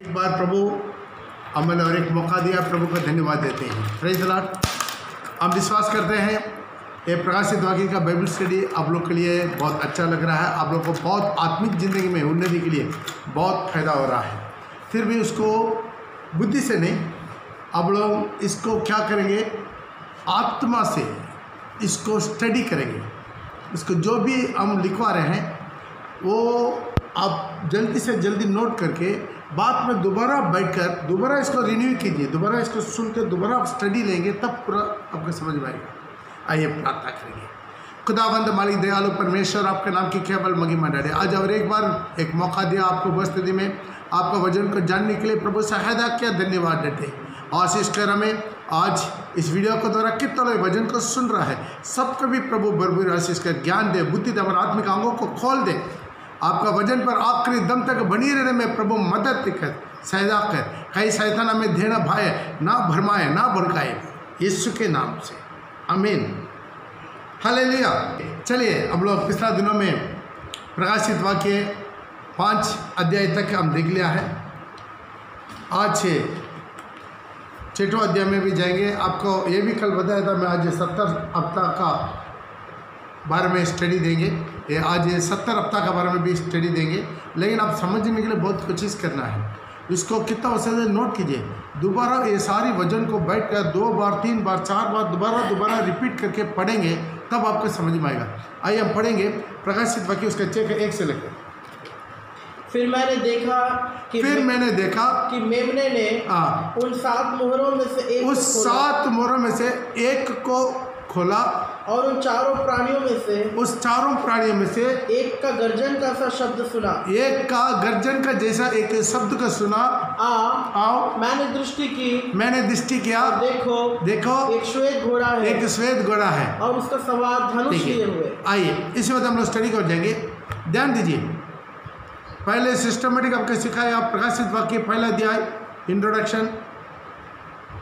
एक बार प्रभु अमल और एक मौका दिया, प्रभु का धन्यवाद देते हैं। Praise the Lord. हम विश्वास करते हैं ये प्रकाशित वाक्य का बाइबल स्टडी आप लोग के लिए बहुत अच्छा लग रहा है, आप लोग को बहुत आत्मिक ज़िंदगी में उन्नति के लिए बहुत फायदा हो रहा है। फिर भी उसको बुद्धि से नहीं, आप लोग इसको क्या करेंगे, आत्मा से इसको स्टडी करेंगे। इसको जो भी हम लिखवा रहे हैं वो आप जल्दी से जल्दी नोट करके बाद में दोबारा बैठकर दोबारा इसको रिन्यू कीजिए, दोबारा इसको सुन के दोबारा आप स्टडी लेंगे, तब पूरा आपको समझ में आएगा। आइए प्रार्थना करेंगे। खुदावंद मालिक दयालु परमेश्वर, आपके नाम की केवल महिमा डाले। आज और एक बार एक मौका दिया आपको उपस्थिति में आपका वचन को जानने के लिए प्रभु सहायता किया, धन्यवाद देते। आशीष कर हमें आज इस वीडियो को द्वारा कितना लोग वचन को सुन रहा है, सबको भी प्रभु भरपूर आशीष कर ज्ञान दे, बुद्धि दे, हमारे आत्मिक अंगों को खोल दे। आपका वचन पर आखिरी दम तक बनी रहने में प्रभु मदद कर, सहायता कर। कहीं शैतान हमें देना भाए ना भरमाए ना भड़काए, यीशु के नाम से आमीन। हालेलुया। चलिए हम लोग पिछला दिनों में प्रकाशित वाक्य 5 अध्याय तक हम देख लिया है। आज 6वां अध्याय में भी जाएंगे। आपको ये भी कल बताया था, मैं आज 70 हफ्ता का बारे में स्टडी देंगे। ये आज 70 हफ्ता का बारे में भी स्टडी देंगे, लेकिन आप समझने के लिए बहुत कोशिश करना है। इसको कितना वैसे नोट कीजिए, दोबारा ये सारी वजन को बैठ कर 2 बार 3 बार 4 बार दोबारा रिपीट करके पढ़ेंगे, तब आपको समझ में आएगा। आइए हम पढ़ेंगे प्रकाशित वाक्य उसका 1 से लेकर। फिर मैंने देखा कि मेमने ने उन 7 मोहरों में से एक को खोला और उन चारों प्राणियों में से एक का गर्जन का सा शब्द सुना। एक का गर्जन का जैसा एक शब्द का सुना। आओ मैंने दृष्टि किया, देखो एक श्वेत घोड़ा है और उसका सवार धनुष लिए हुए। आइए इसी वक्त हम लोग स्टडी कर जाएंगे। ध्यान दीजिए, पहले सिस्टमेटिक आपको सिखाया प्रकाशित वाक्य पहला अध्याय, इंट्रोडक्शन,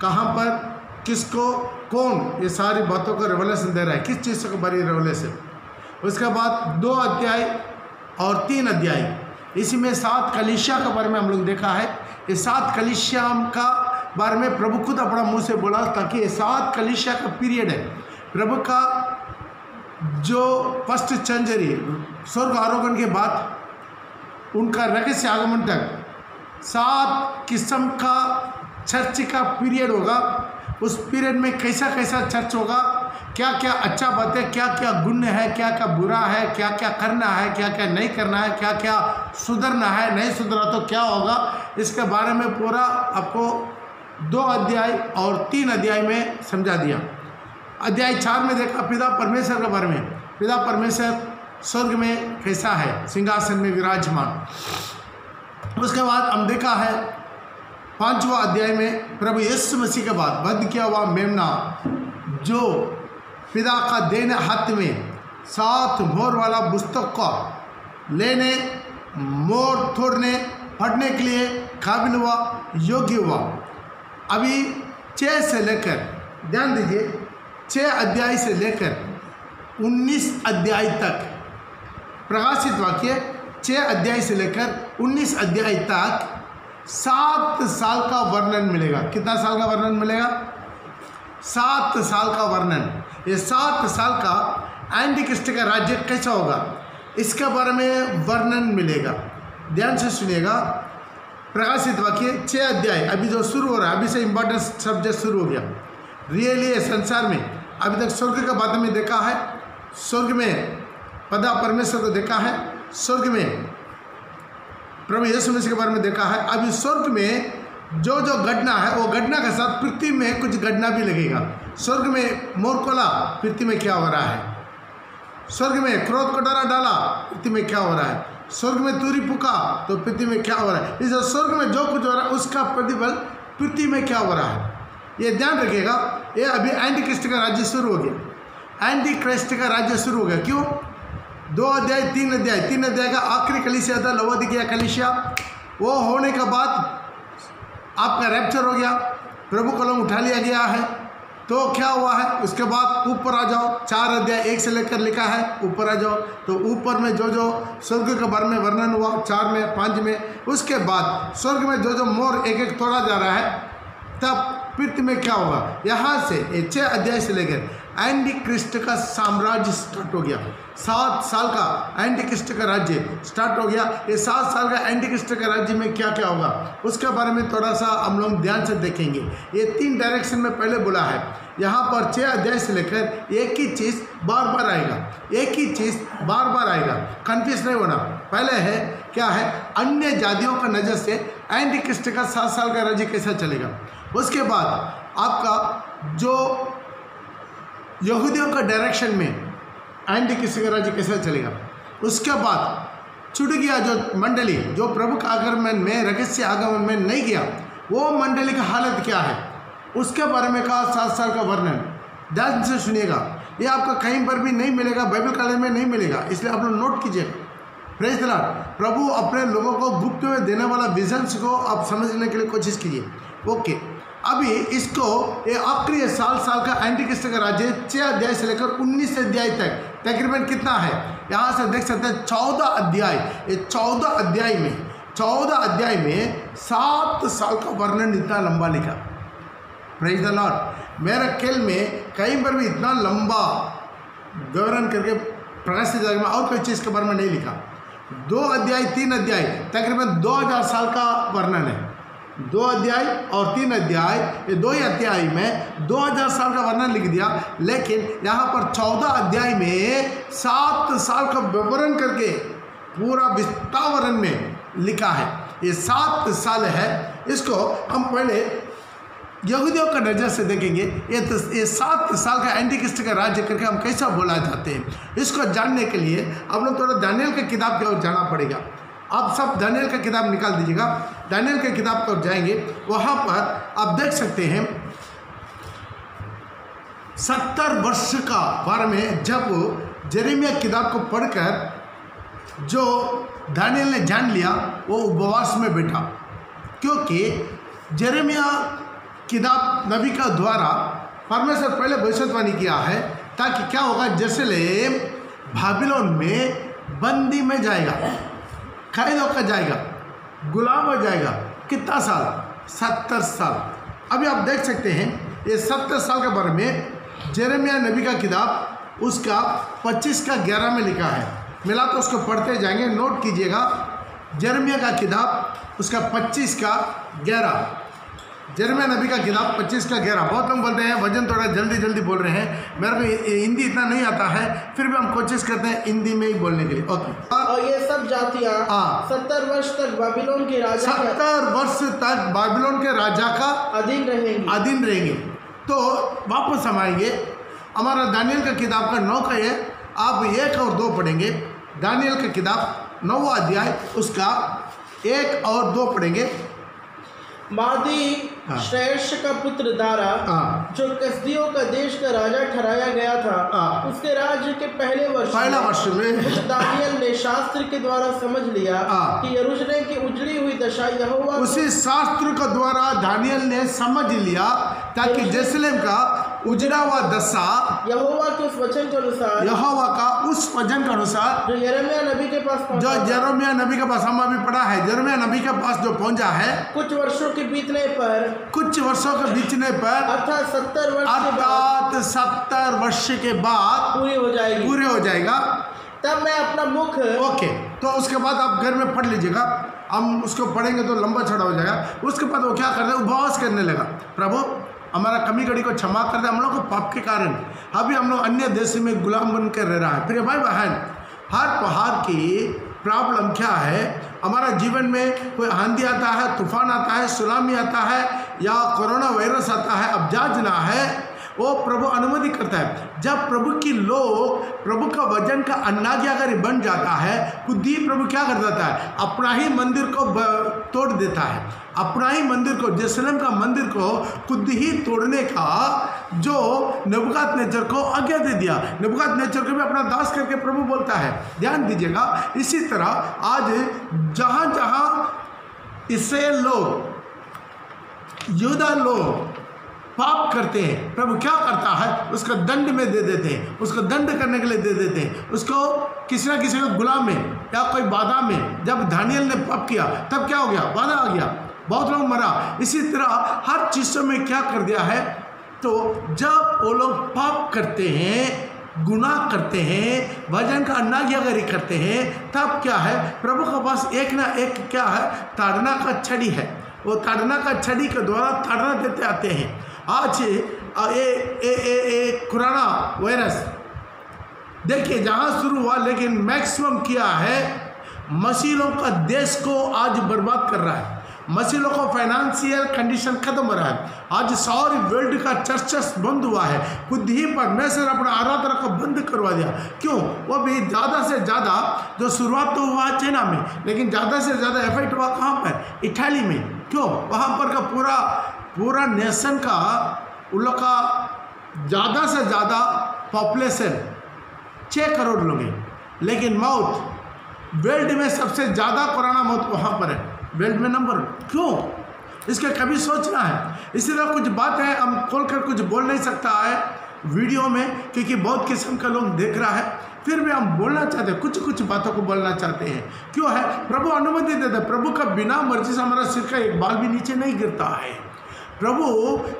कहाँ पर किसको कौन ये सारी बातों का रेवलेशन दे रहा है, किस चीज़ को बड़ी रेवलेशन। उसके बाद 2 अध्याय और 3 अध्याय, इसी में 7 कलीसिया के बारे में हम लोग देखा है। ये 7 कलीसिया का बारे में प्रभु खुद अपना मुंह से बोला, ताकि ये 7 कलीसिया का पीरियड है। प्रभु का जो फर्स्ट सेंचुरी स्वर्ग आरोहण के बाद उनका रहस्य आगमन तक 7 किस्म का चर्च का पीरियड होगा। उस पीरियड में कैसा कैसा चर्च होगा, क्या क्या अच्छा बात है, क्या क्या गुण है, क्या क्या बुरा है, क्या क्या करना है, क्या क्या नहीं करना है, क्या क्या सुधरना है, नहीं सुधरा तो क्या होगा, इसके बारे में पूरा आपको 2 अध्याय और 3 अध्याय में समझा दिया। अध्याय 4 में देखा पिता परमेश्वर के बारे में। पिता परमेश्वर स्वर्ग में कैसा है, सिंहासन में विराजमान। उसके बाद हम देखा है 5वां अध्याय में प्रभु यीशु मसीह के बाद बंद किया हुआ मेमना, जो पिता का देने हाथ में 7 मोहर वाला पुस्तक को लेने, मोर तोड़ने, पढ़ने के लिए काबिल हुआ, योग्य हुआ। अभी 6 से लेकर, ध्यान दीजिए, 6 अध्याय से लेकर 19 अध्याय तक प्रकाशित वाक्य 6 अध्याय से लेकर 19 अध्याय तक 7 साल का वर्णन मिलेगा। कितना साल का वर्णन मिलेगा? 7 साल का वर्णन। ये 7 साल का एंटी क्रिस्ट का राज्य कैसा होगा, इसके बारे में वर्णन मिलेगा। ध्यान से सुनिएगा। प्रकाशित वाक्य 6 अध्याय अभी जो शुरू हो रहा है, अभी से इम्पोर्टेंट सब्जेक्ट शुरू हो गया। रियली संसार में अभी तक स्वर्ग के बारे में देखा है, स्वर्ग में पिता परमेश्वर को देखा है, स्वर्ग में प्रभु यीशु मसीह के बारे में देखा है। अभी स्वर्ग में जो जो घटना है वो घटना के साथ पृथ्वी में कुछ घटना भी लगेगा। स्वर्ग में मोरकोला, पृथ्वी में क्या हो रहा है। स्वर्ग में क्रोध को डाला, पृथ्वी में क्या हो रहा है। स्वर्ग में तुरी फूका तो पृथ्वी में क्या हो रहा है। इस स्वर्ग में जो कुछ हो रहा है उसका प्रतिफल पृथ्वी में क्या हो रहा है, ये ध्यान रखिएगा। ये अभी एंटी क्रिस्ट का राज्य शुरू हो गया। एंटी क्रिस्ट का राज्य शुरू हो गया। क्यों? 2 अध्याय 3 अध्याय, 3 अध्याय का आखिरी कलीसिया था लवोदिकिया कलीसिया। वो होने के बाद आपका रैप्चर हो गया, प्रभु को लोग उठा लिया गया है। तो क्या हुआ है, उसके बाद ऊपर आ जाओ, 4 अध्याय 1 से लेकर लिखा है, ऊपर आ जाओ तो ऊपर में जो जो स्वर्ग के बारे में वर्णन हुआ 4 में 5 में, उसके बाद स्वर्ग में जो जो मोर एक एक तोड़ा जा रहा है, तब पृथ्वी में क्या होगा। यहाँ से 6 अध्याय से लेकर एंटी क्रिस्ट का साम्राज्य स्टार्ट हो गया। 7 साल का एंटी क्रिस्ट का राज्य स्टार्ट हो गया। ये 7 साल का एंटी क्रिस्ट का राज्य में क्या क्या होगा उसके बारे में थोड़ा सा हम लोग ध्यान से देखेंगे। ये 3 डायरेक्शन में पहले बोला है। यहाँ पर 6 अध्याय से लेकर एक ही चीज़ बार बार आएगा, एक ही चीज़ बार बार आएगा, कन्फ्यूज नहीं होना। पहले है क्या है, अन्य जातियों का नज़र से एंटी क्रिस्ट का 7 साल का राज्य कैसा चलेगा। उसके बाद आपका जो यहूदियों का डायरेक्शन में एंटी क्रिस्ट का राज्य कैसा चलेगा। उसके बाद छूट गया जो मंडली जो प्रभु का आगमन में रहस्य आगमन में नहीं गया, वो मंडली का हालत क्या है उसके बारे में कहा 7 साल का वर्णन। ध्यान से सुनिएगा, ये आपका कहीं पर भी नहीं मिलेगा, बाइबल कॉलेज में नहीं मिलेगा, इसलिए आप लोग नोट कीजिएगा। Praise the Lord. प्रभु अपने लोगों को गुप्त में देने वाला विजन्स को आप समझने के लिए कोशिश कीजिए। ओके, अभी इसको ये आखिरी साल का एंटी क्रिस्ट का राज्य 6 अध्याय से लेकर 19 अध्याय तक तकरीबन कितना है, यहाँ से देख सकते हैं 14 अध्याय। ये 14 अध्याय में 7 साल का वर्णन इतना लंबा लिखा। Praise the Lord. मेरे खेल में कहीं पर भी इतना लंबा विवरण करके प्रकाशित में और कोई चीज़ के बारे में नहीं लिखा। 2 अध्याय 3 अध्याय तकरीबन 2000 साल का वर्णन है। 2 अध्याय और 3 अध्याय, ये 2 ही अध्याय में 2000 साल का वर्णन लिख दिया। लेकिन यहाँ पर 14 अध्याय में 7 साल का विवरण करके पूरा विस्तारण में लिखा है। ये 7 साल है। इसको हम पहले यहूदियों का नज़र से देखेंगे। ये 7 साल का एंटी क्रिस्ट का राज्य करके हम कैसा बोला जाते हैं, इसको जानने के लिए आप लोग थोड़ा दानियल की किताब की ओर जाना पड़ेगा। आप सब दानियल का किताब निकाल दीजिएगा। दानियल की किताब पर जाएंगे, वहाँ पर आप देख सकते हैं 70 वर्ष का बारे में जब यिर्मयाह किताब को पढ़कर जो दानियल ने जान लिया, वो उपवास में बैठा, क्योंकि यिर्मयाह किताब नबी का द्वारा परमेश्वर पहले भविष्यवाणी किया है ताकि क्या होगा, यरूशलेम बाबिलोन में बंदी में जाएगा, कैद होकर जाएगा, गुलाम हो जाएगा। कितना साल? 70 साल। अभी आप देख सकते हैं ये 70 साल के बारे में यिर्मयाह नबी का किताब उसका 25 का 11 में लिखा है। मिला तो उसको पढ़ते जाएंगे, नोट कीजिएगा। यिर्मयाह का किताब उसका 25 का 11, यिर्मयाह नबी का किताब 25 का 11। बहुत लोग बोलते हैं वजन थोड़ा जल्दी बोल रहे हैं, मेरे को हिंदी इतना नहीं आता है, फिर भी हम कोशिश करते हैं हिंदी में ही बोलने के लिए। ओके। और ये सब जातियाँ 70 वर्ष तक बाबिलोन के राजा 70 वर्ष तक बाबिलोन के राजा का अधीन रहेंगे। तो वापस हम आएंगे, हमारा दानियल का किताब का 9 का है, आप 1 और 2 पढ़ेंगे। दानियल का किताब 9वां अध्याय उसका 1 और 2 पढ़ेंगे। मादी श्रेष्ठ का पुत्र दारा जो कसदियों का देश का राजा ठहराया गया था, उसके राज्य के पहले वर्ष में दानियल ने शास्त्र के द्वारा समझ लिया कि यरूशलेम की उजड़ी हुई दशा यहोवा, उसी शास्त्र के द्वारा दानियल ने समझ लिया ताकि यरूशलेम का उजड़ा हुआ दशा यहोवा के उस वचन के अनुसार, यहोवा का उस वचन के अनुसार जो यिर्मयाह नबी के पास पहुंचा, जो यिर्मयाह नबी के पास हम अभी पढ़ा है, यिर्मयाह नबी के पास जो पहुंचा है, कुछ वर्षों के बीतने पर अर्थात 70 वर्ष के बाद पूरे हो जाएगा। तब मैं अपना मुख ओके। तो उसके बाद आप घर में पढ़ लीजिएगा, हम उसको पढ़ेंगे तो लंबा चढ़ा हो जाएगा। उसके बाद वो क्या करते हैं, उपवास करने लगा। प्रभु हमारा कमी कड़ी को क्षमा कर दे, हम लोग को पाप के कारण अभी हम लोग अन्य देश में गुलाम बन कर रह रहा है। फिर भाई बहन, हर पहाड़ की प्रॉब्लम क्या है, हमारा जीवन में कोई आंधी आता है, तूफान आता है, सुनामी आता है या कोरोना वायरस आता है, अब जांचना है, वो प्रभु अनुमति करता है। जब प्रभु की लोग प्रभु का वचन का आज्ञाकारी बन जाता है, खुद ही प्रभु क्या कर देता है, अपना ही मंदिर को तोड़ देता है, अपना ही मंदिर को, यरूशलेम का मंदिर को खुद ही तोड़ने का जो नबूकदनेस्सर को आज्ञा दे दिया। नबूकदनेस्सर को भी अपना दास करके प्रभु बोलता है। ध्यान दीजिएगा। इसी तरह आज जहाँ जहाँ इस्राएल लोग, यूदा लोग पाप करते हैं, प्रभु क्या करता है, उसका दंड में दे देते हैं, उसको दंड करने के लिए दे देते हैं, उसको किसी ना किसी को गुलाम में या कोई बाधा में। जब दानियल ने पाप किया तब क्या हो गया, बाधा आ गया, बहुत लोग मरा। इसी तरह हर चीज़ों में क्या कर दिया है, तो जब वो लोग पाप करते हैं, गुनाह करते हैं, वचन का अनाज्ञाकारी करते हैं, तब क्या है, प्रभु के पास एक ना एक क्या है, ताड़ना का छड़ी है। वो ताड़ना का छड़ी के द्वारा ताड़ना देते आते हैं। आज कोरोना वायरस देखिए जहाँ शुरू हुआ, लेकिन मैक्सिमम किया है मसीहों का देश को आज बर्बाद कर रहा है। मसीहों का फाइनेंशियल कंडीशन खत्म हो रहा है। आज सारी वर्ल्ड का चर्चस बंद हुआ है। खुद ही परमेश्वर अपना आराधना को बंद करवा दिया। क्यों? वो भी ज़्यादा से ज़्यादा, जो शुरुआत तो हुआ चाइना में, लेकिन ज़्यादा से ज़्यादा इफेक्ट हुआ कहाँ पर, इटाली में। क्यों? वहाँ पर का पूरा नेशन का उन लोग का ज़्यादा से ज़्यादा पॉपुलेशन 6 करोड़ लोग हैं, लेकिन मौत वर्ल्ड में सबसे ज़्यादा कोरोना मौत वहाँ पर है, वर्ल्ड में नंबर। क्यों? इसका कभी सोचना है। इसी तरह कुछ बात है, हम खोलकर कुछ बोल नहीं सकता है वीडियो में, क्योंकि बहुत किस्म का लोग देख रहा है। फिर भी हम बोलना चाहते हैं, कुछ बातों को बोलना चाहते हैं। क्यों है? प्रभु अनुमति देता है। प्रभु का बिना मर्जी से हमारा सिर का एक बाल भी नीचे नहीं गिरता है। प्रभु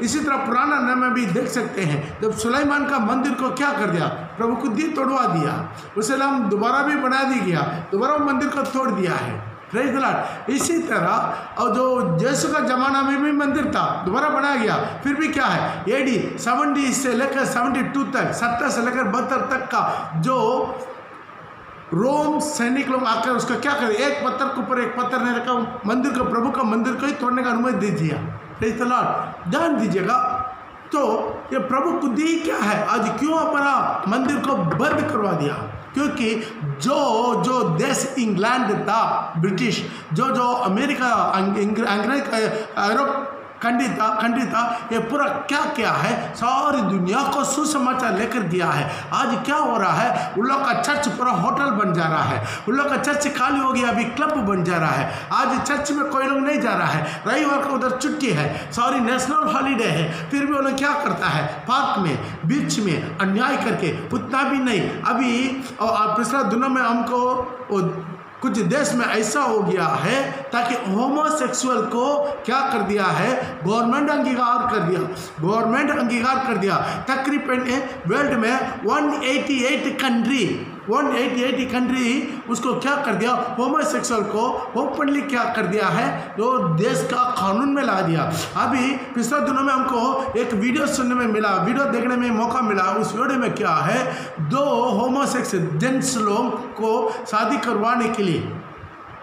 इसी तरह पुराना नाम में भी देख सकते हैं, जब सुलेमान का मंदिर को क्या कर दिया, प्रभु खुद ही तोड़वा दिया, उसे हम दोबारा भी बना दी गया, दोबारा मंदिर को तोड़ दिया है। Praise the Lord. इसी तरह और जो यीशु का जमाना में भी मंदिर था, दोबारा बनाया गया। फिर भी क्या है, AD 70 से लेकर 72 तक, 70 से लेकर 72 तक का जो रोम सैनिक लोग आकर उसका क्या करे, एक पत्थर के ऊपर एक पत्थर नहीं रखा, मंदिर को, प्रभु का मंदिर को ही तोड़ने का अनुमति दे दिया। Praise the Lord. ध्यान दीजिएगा, तो ये प्रभु खुद ही क्या है, आज क्यों अपना मंदिर को बंद करवा दिया? क्योंकि जो देश इंग्लैंड था, ब्रिटिश, जो अमेरिका, अंग्रेज, यूरोप खंडित था, ये पूरा क्या है, सारी दुनिया को सुसमाचार लेकर दिया है। आज क्या हो रहा है, उन लोग का चर्च पूरा होटल बन जा रहा है, उन लोग का चर्च खाली हो गया, अभी क्लब बन जा रहा है। आज चर्च में कोई लोग नहीं जा रहा है, रविवार को उधर छुट्टी है, सॉरी नेशनल हॉलीडे है, फिर भी वो लोग क्या करता है, पार्क में, बीच में अन्याय करके। उतना भी नहीं, अभी पिछले दिनों में हमको कुछ देश में ऐसा हो गया है, ताकि होमोसेक्सुअल को क्या कर दिया है, गवर्नमेंट अंगीकार कर दिया। तकरीबन वर्ल्ड में 188 कंट्री उसको क्या कर दिया, होमोसेक्सुअल को ओपनली क्या कर दिया है, जो देश का कानून में ला दिया। अभी पिछले दिनों में हमको एक वीडियो सुनने में मिला, वीडियो देखने में मौका मिला। उस वीडियो में क्या है, 2 होमोसेक्सुअल जेंट्स लोग को शादी करवाने के लिए,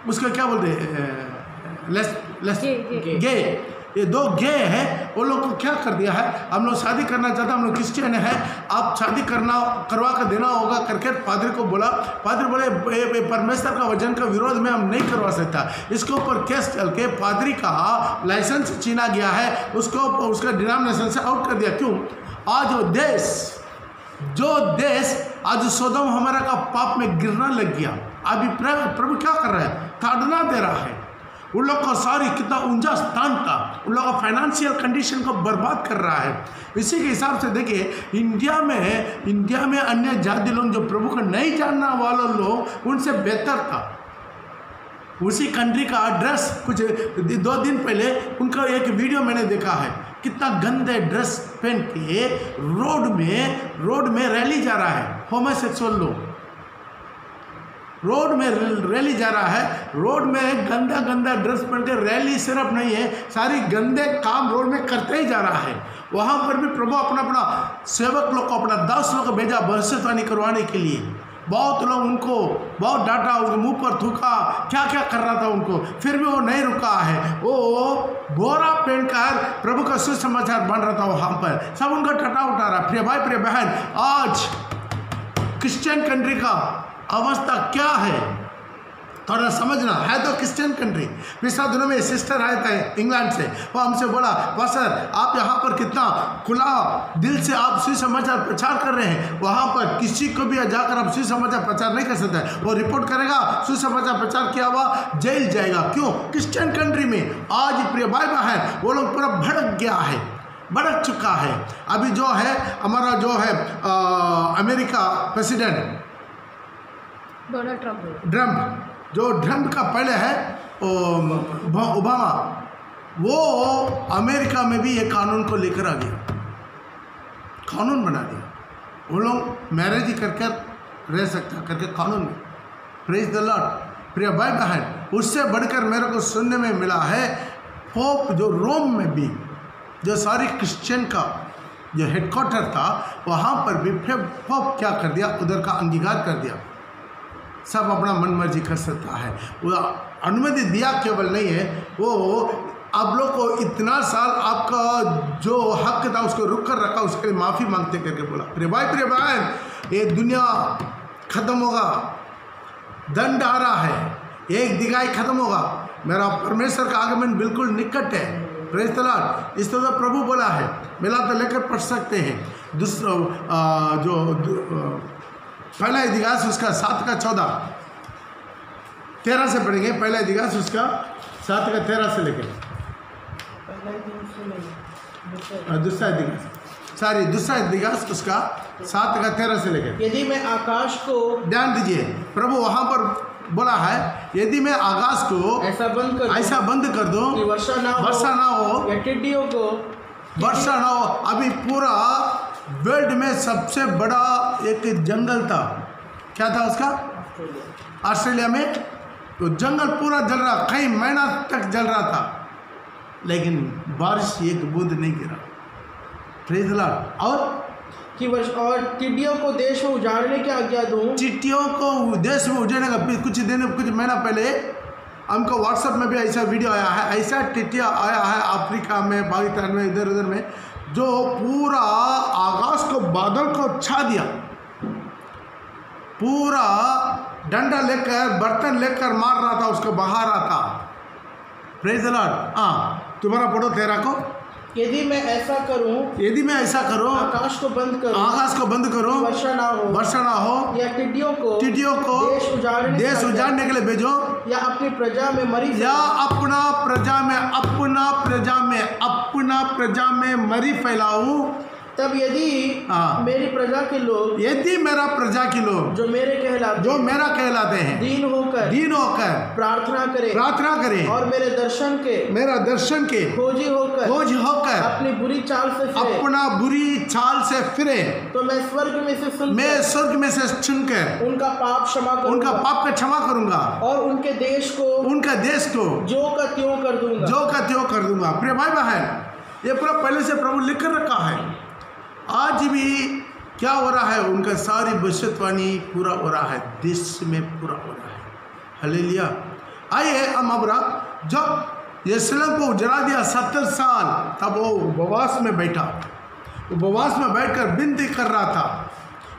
उसका क्या बोलते हैं, गे, ये 2 गे हैं, वो लोग को क्या कर दिया है, हम लोग शादी करना चाहते हैं, हम लोग क्रिश्चियन हैं, आप शादी करवा कर देना होगा करके पादरी को बोला। पादरी बोले परमेश्वर का वचन का विरोध में हम नहीं करवा सकता। इसके ऊपर केस चल के पादरी का लाइसेंस छीना गया है, उसका डिनोमिनेशन से आउट कर दिया। क्यों? आज जो देश आज सोदोम हमारा का पाप में गिरना लग गया, अभी प्रभु क्या कर रहा है, ताड़ना दे रहा है। उन लोग का सारी कितना ऊंचा स्थान था, उन लोग का फाइनेंशियल कंडीशन को बर्बाद कर रहा है। इसी के हिसाब से देखिए, इंडिया में अन्य जाति लोग जो प्रभु को नहीं जानने वाले लोग, उनसे बेहतर था। उसी कंट्री का ड्रेस, कुछ 2 दिन पहले उनका एक वीडियो मैंने देखा है, कितना गंदे ड्रेस पहन के रोड में रैली जा रहा है, होमोसेक्सुअल लोग रोड में रैली जा रहा है। रोड में गंदा ड्रेस पहन के रैली सिर्फ नहीं है, सारी गंदे काम रोड में करते ही जा रहा है। वहाँ पर भी प्रभु अपना सेवक लोग को, अपना दास लोग को भेजा भविष्यवाणी करवाने के लिए। बहुत लोग उनको बहुत डांटा, उनके मुंह पर थूका, क्या कर रहा था उनको, फिर भी वो नहीं रुका है। वो बोरा पहनकर प्रभु का सुसमाचार बन रहा था वहाँ पर, सब उनका टटा उठा रहा। प्रिय भाई, प्रिय बहन, आज क्रिश्चियन कंट्री का अवस्था क्या है, थोड़ा समझना है। तो क्रिश्चियन कंट्री, पिछले दिनों में सिस्टर आए थे इंग्लैंड से, वो हमसे बोला, पास्टर आप यहाँ पर कितना खुला दिल से आप सुसमाचार प्रचार कर रहे हैं, वहाँ पर किसी को भी जाकर आप सुसमाचार प्रचार नहीं कर सकते। वो रिपोर्ट करेगा, सुसमाचार प्रचार किया हुआ जेल जाएगा। क्यों? क्रिश्चियन कंट्री में आज प्रिय भाई बहन, वो लोग पूरा भड़क गया है। भड़क चुका है। अभी जो है हमारा जो है अमेरिका प्रेसिडेंट डोनाल्ड ट्रम्प का पहले है ओबामा, वो अमेरिका में भी ये कानून को लेकर आ गया, कानून बना दिया। वो लोग मैरिज ही करके रह सकता करके कानून में। Praise the Lord. प्रिय भाई बहन, उससे बढ़कर मेरे को सुनने में मिला है पोप जो रोम में भी जो सारी क्रिश्चियन का जो हेडक्वार्टर था वहाँ पर भी पोप क्या कर दिया, उधर का अंगीकार कर दिया। सब अपना मन मर्जी कर सकता है, वो अनुमति दिया केवल नहीं है, वो आप लोग को इतना साल आपका जो हक था उसको रुक कर रखा, उसके लिए माफ़ी मांगते करके बोला। प्रिय भाई ये दुनिया खत्म होगा, दंड आ रहा है, एक दिगाई खत्म होगा, मेरा परमेश्वर का आगमन बिल्कुल निकट है। Praise the Lord. इस तरह प्रभु बोला है, मिला तो लेकर पढ़ सकते हैं। दूसरा पहला इतिहास उसका 7 का 14-13 से पढ़ेंगे। पहला इतिहास उसका 7 का 13 से लेकर दूसरा इतिहास उसका 7 का 13 से लेकर। यदि मैं आकाश को, ध्यान दीजिए, प्रभु वहां पर बोला है यदि मैं आकाश को ऐसा बंद कर दूं कि वर्षा ना हो या टिड्डियों को वर्षा ना हो। अभी पूरा वर्ल्ड में सबसे बड़ा एक जंगल था, क्या था उसका? ऑस्ट्रेलिया में तो जंगल पूरा जल रहा, कई महीना तक जल रहा था, लेकिन बारिश एक बूंद नहीं गिरा। Praise the Lord. और टिड्डियों को देश में उजाड़ने की आज्ञा दूं। चिट्टियों को देश में उजाड़ने का कुछ महीना पहले हमको व्हाट्सएप में भी ऐसा वीडियो आया है, ऐसा टिड्डिया आया है अफ्रीका में, पाकिस्तान में, इधर उधर में, जो पूरा आकाश को बादल को छा दिया, पूरा डंडा लेकर बर्तन लेकर मार रहा था, उसको बहा रहा था। Praise the Lord. हाँ, तुम्हारा पढ़ो 13 को। यदि मैं ऐसा करूं आकाश को बंद करूं वर्षा ना हो या टिड्डियों को देश उजाड़ने के लिए भेजो, या अपनी प्रजा में अपना प्रजा में मरी फैलाऊं, तब यदि मेरी प्रजा के लोग, यदि मेरा प्रजा के लोग जो मेरा कहलाते हैं दीन होकर प्रार्थना करें और मेरे दर्शन के खोजी होकर अपनी बुरी चाल से फिरे, तो मैं स्वर्ग में से सुनकर उनका पाप का क्षमा करूंगा और उनके देश को जो का त्यों कर दूंगा। प्रिय भाई बहन, ये पूरा पहले से प्रभु लिख कर रखा है। आज भी क्या हो रहा है, उनका सारी भविष्यवाणी पूरा हो रहा है, देश में पूरा हो रहा है। हालेलुया। आइए हम अब जब यरूशलेम को जला दिया 70 साल, तब वो उपवास में बैठा, उपवास में बैठकर विनती कर रहा था,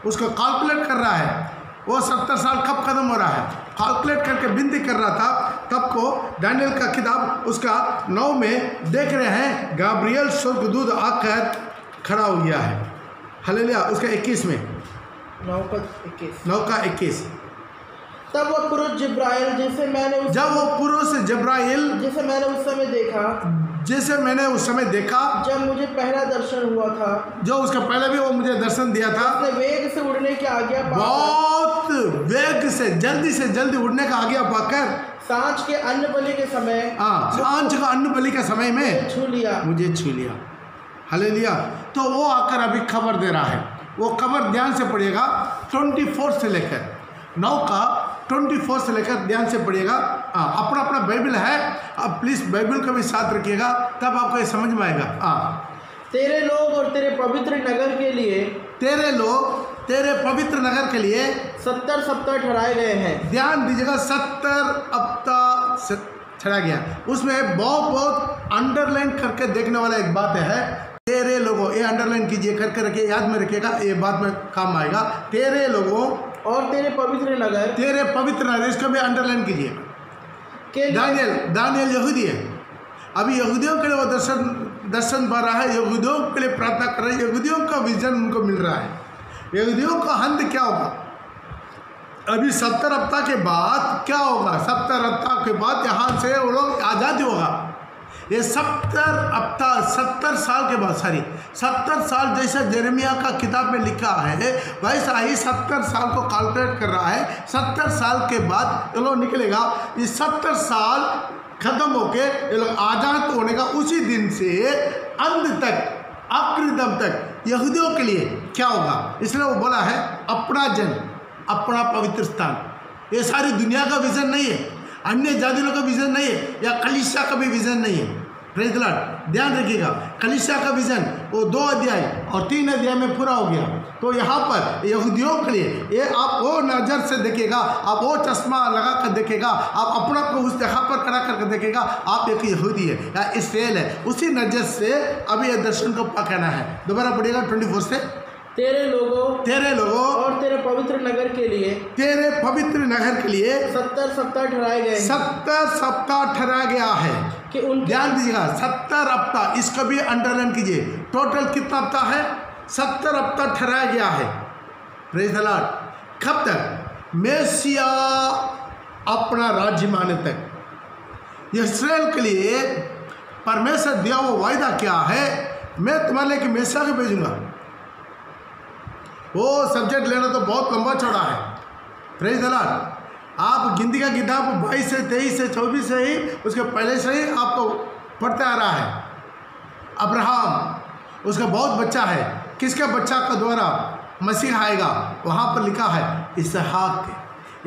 उसको कैलकुलेट कर रहा है वो 70 साल कब खत्म हो रहा है, कैलकुलेट करके विनती कर रहा था। तब को दानियल का किताब उसका 9 में देख रहे हैं, गाब्रियल स्वर्गदूत आकर खड़ा हो गया है। हालेलुया। उसका 21 में 9 का 21। तब वो पुरुष जिब्राइल जिसे मैंने उस समय देखा, जब मुझे पहला दर्शन हुआ था, जो उसका पहले भी वो मुझे दर्शन दिया था, उसने वेग से उड़ने की आज्ञा पाकर, बहुत वेग से जल्दी उड़ने का आज्ञा पाकर सांझ के अन्न बलि के समय मुझे छू लिया। हालेलुया। तो वो आकर अभी खबर दे रहा है, वो खबर ध्यान से पढ़िएगा 24 से लेकर 9 का 24 से लेकर ध्यान से पढ़िएगा। अपना बाइबल है, अब प्लीज बाइबल को भी साथ रखिएगा, तब आपको ये समझ में आएगा। तेरे लोग और तेरे पवित्र नगर के लिए 70 सप्ताह ठहराए गए हैं। ध्यान दीजिएगा, 70 सप्ताह ठहरा गया। उसमें बहुत अंडरलाइन करके देखने वाला एक बात है, तेरे लोगों, ये अंडरलाइन कीजिए, करके रखिए, याद में रखिएगा, ये बात में काम आएगा। तेरे लोगों और तेरे पवित्र नगर, इसको भी अंडरलाइन कीजिए। दानियल यहूदी है, अभी यहूदियों के लिए वो दर्शन पा रहा है, यहूदियों के लिए प्रार्थना कर रहे हैं, यहूदियों का विजन उनको मिल रहा है। यहूदियों का अंत क्या होगा, अभी 70 हफ्ता के बाद क्या होगा, 70 हफ्ता के बाद यहाँ से वो लोग आज़ादी होगा। ये 70 साल के बाद 70 साल जैसा यिर्मयाह का किताब में लिखा है वैसा ही 70 साल को कैलकुलेट कर रहा है। 70 साल के बाद ये लोग निकलेगा। ये 70 साल खत्म होके ये लोग आजाद होने का उसी दिन से अंत तक आखिरी दम तक यहूदियों के लिए क्या होगा, इसलिए वो बोला है अपना जन अपना पवित्र स्थान। ये सारी दुनिया का विजन नहीं है, अन्य जातियों का विजन नहीं है, या कलीसिया का भी विजन नहीं है। प्रेज़ द लॉर्ड, ध्यान रखिएगा, कलीसिया का विजन वो 2 अध्याय और 3 अध्याय में पूरा हो गया। तो यहाँ पर यहूदियों के लिए ये आप वो नज़र से देखिएगा, आप वो चश्मा लगा कर देखिएगा, आप अपना को उस जगह पर खड़ा करके देखिएगा, आप एक यहूदी है या इस्राएल है, उसी नज़र से अभी ये दर्शन को पकड़ना है। दोबारा पढ़िएगा 24 से, तेरे लोगों और तेरे पवित्र नगर के लिए 70 सप्ताह ठहराए गए। 70 सप्ताह ठहरा गया है कि उन, ध्यान दीजिएगा 70 हफ्ता, इसको भी अंडरलाइन कीजिए। टोटल कितना हफ्ता है? 70 हफ्ता ठहराया गया है। Praise the Lord. कब तक? मेसिया अपना राज्य में आने तक। इस्राएल के लिए परमेश्वर दिया वो वायदा क्या है, मैं तुम्हारे लिए मेसिया को भेजूंगा। वो सब्जेक्ट लेना तो बहुत लंबा चौड़ा है। Praise the Lord. आप गिनती का किताब 22 से 23 से 24 से ही, उसके पहले से ही आपको पढ़ते आ रहा है। अब्राहम, उसका बहुत बच्चा है, किसके बच्चा का द्वारा मसीह आएगा, वहाँ पर लिखा है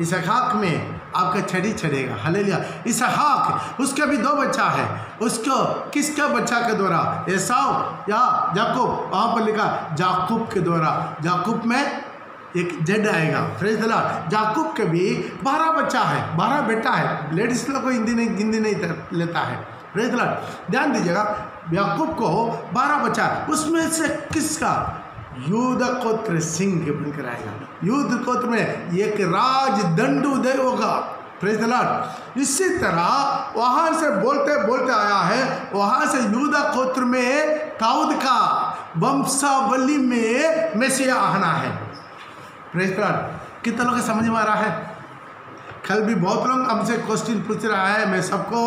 इसहाक में आपका छड़ी चढ़ेगा। हालेलुया। इसहाक, उसके भी 2 बच्चा है, उसको किसका बच्चा के द्वारा, एसाव या याकूब, वहाँ पर लिखा याकूब के द्वारा। याकूब में एक जड आएगा। Praise the Lord. याकूब के भी 12 बच्चा है, 12 बेटा है। लेडीज लोग को हिंदी नहीं लेता है। Praise the Lord. ध्यान दीजिएगा, याकूब को 12 बच्चा है, उसमें से किसका? यूदा गोत्र सिंह बनकर आएगा। यूदा गोत्र में एक राज दंडोदय होगा। Praise the Lord. इसी तरह वहाँ से बोलते बोलते आया है, वहाँ से यूदा गोत्र में दाऊद का वंशावली में मेसिया आना है। Praise the Lord. कितना लोग समझ में आ रहा है? कल भी बहुत लोग हमसे क्वेश्चन पूछ रहा है, मैं सबको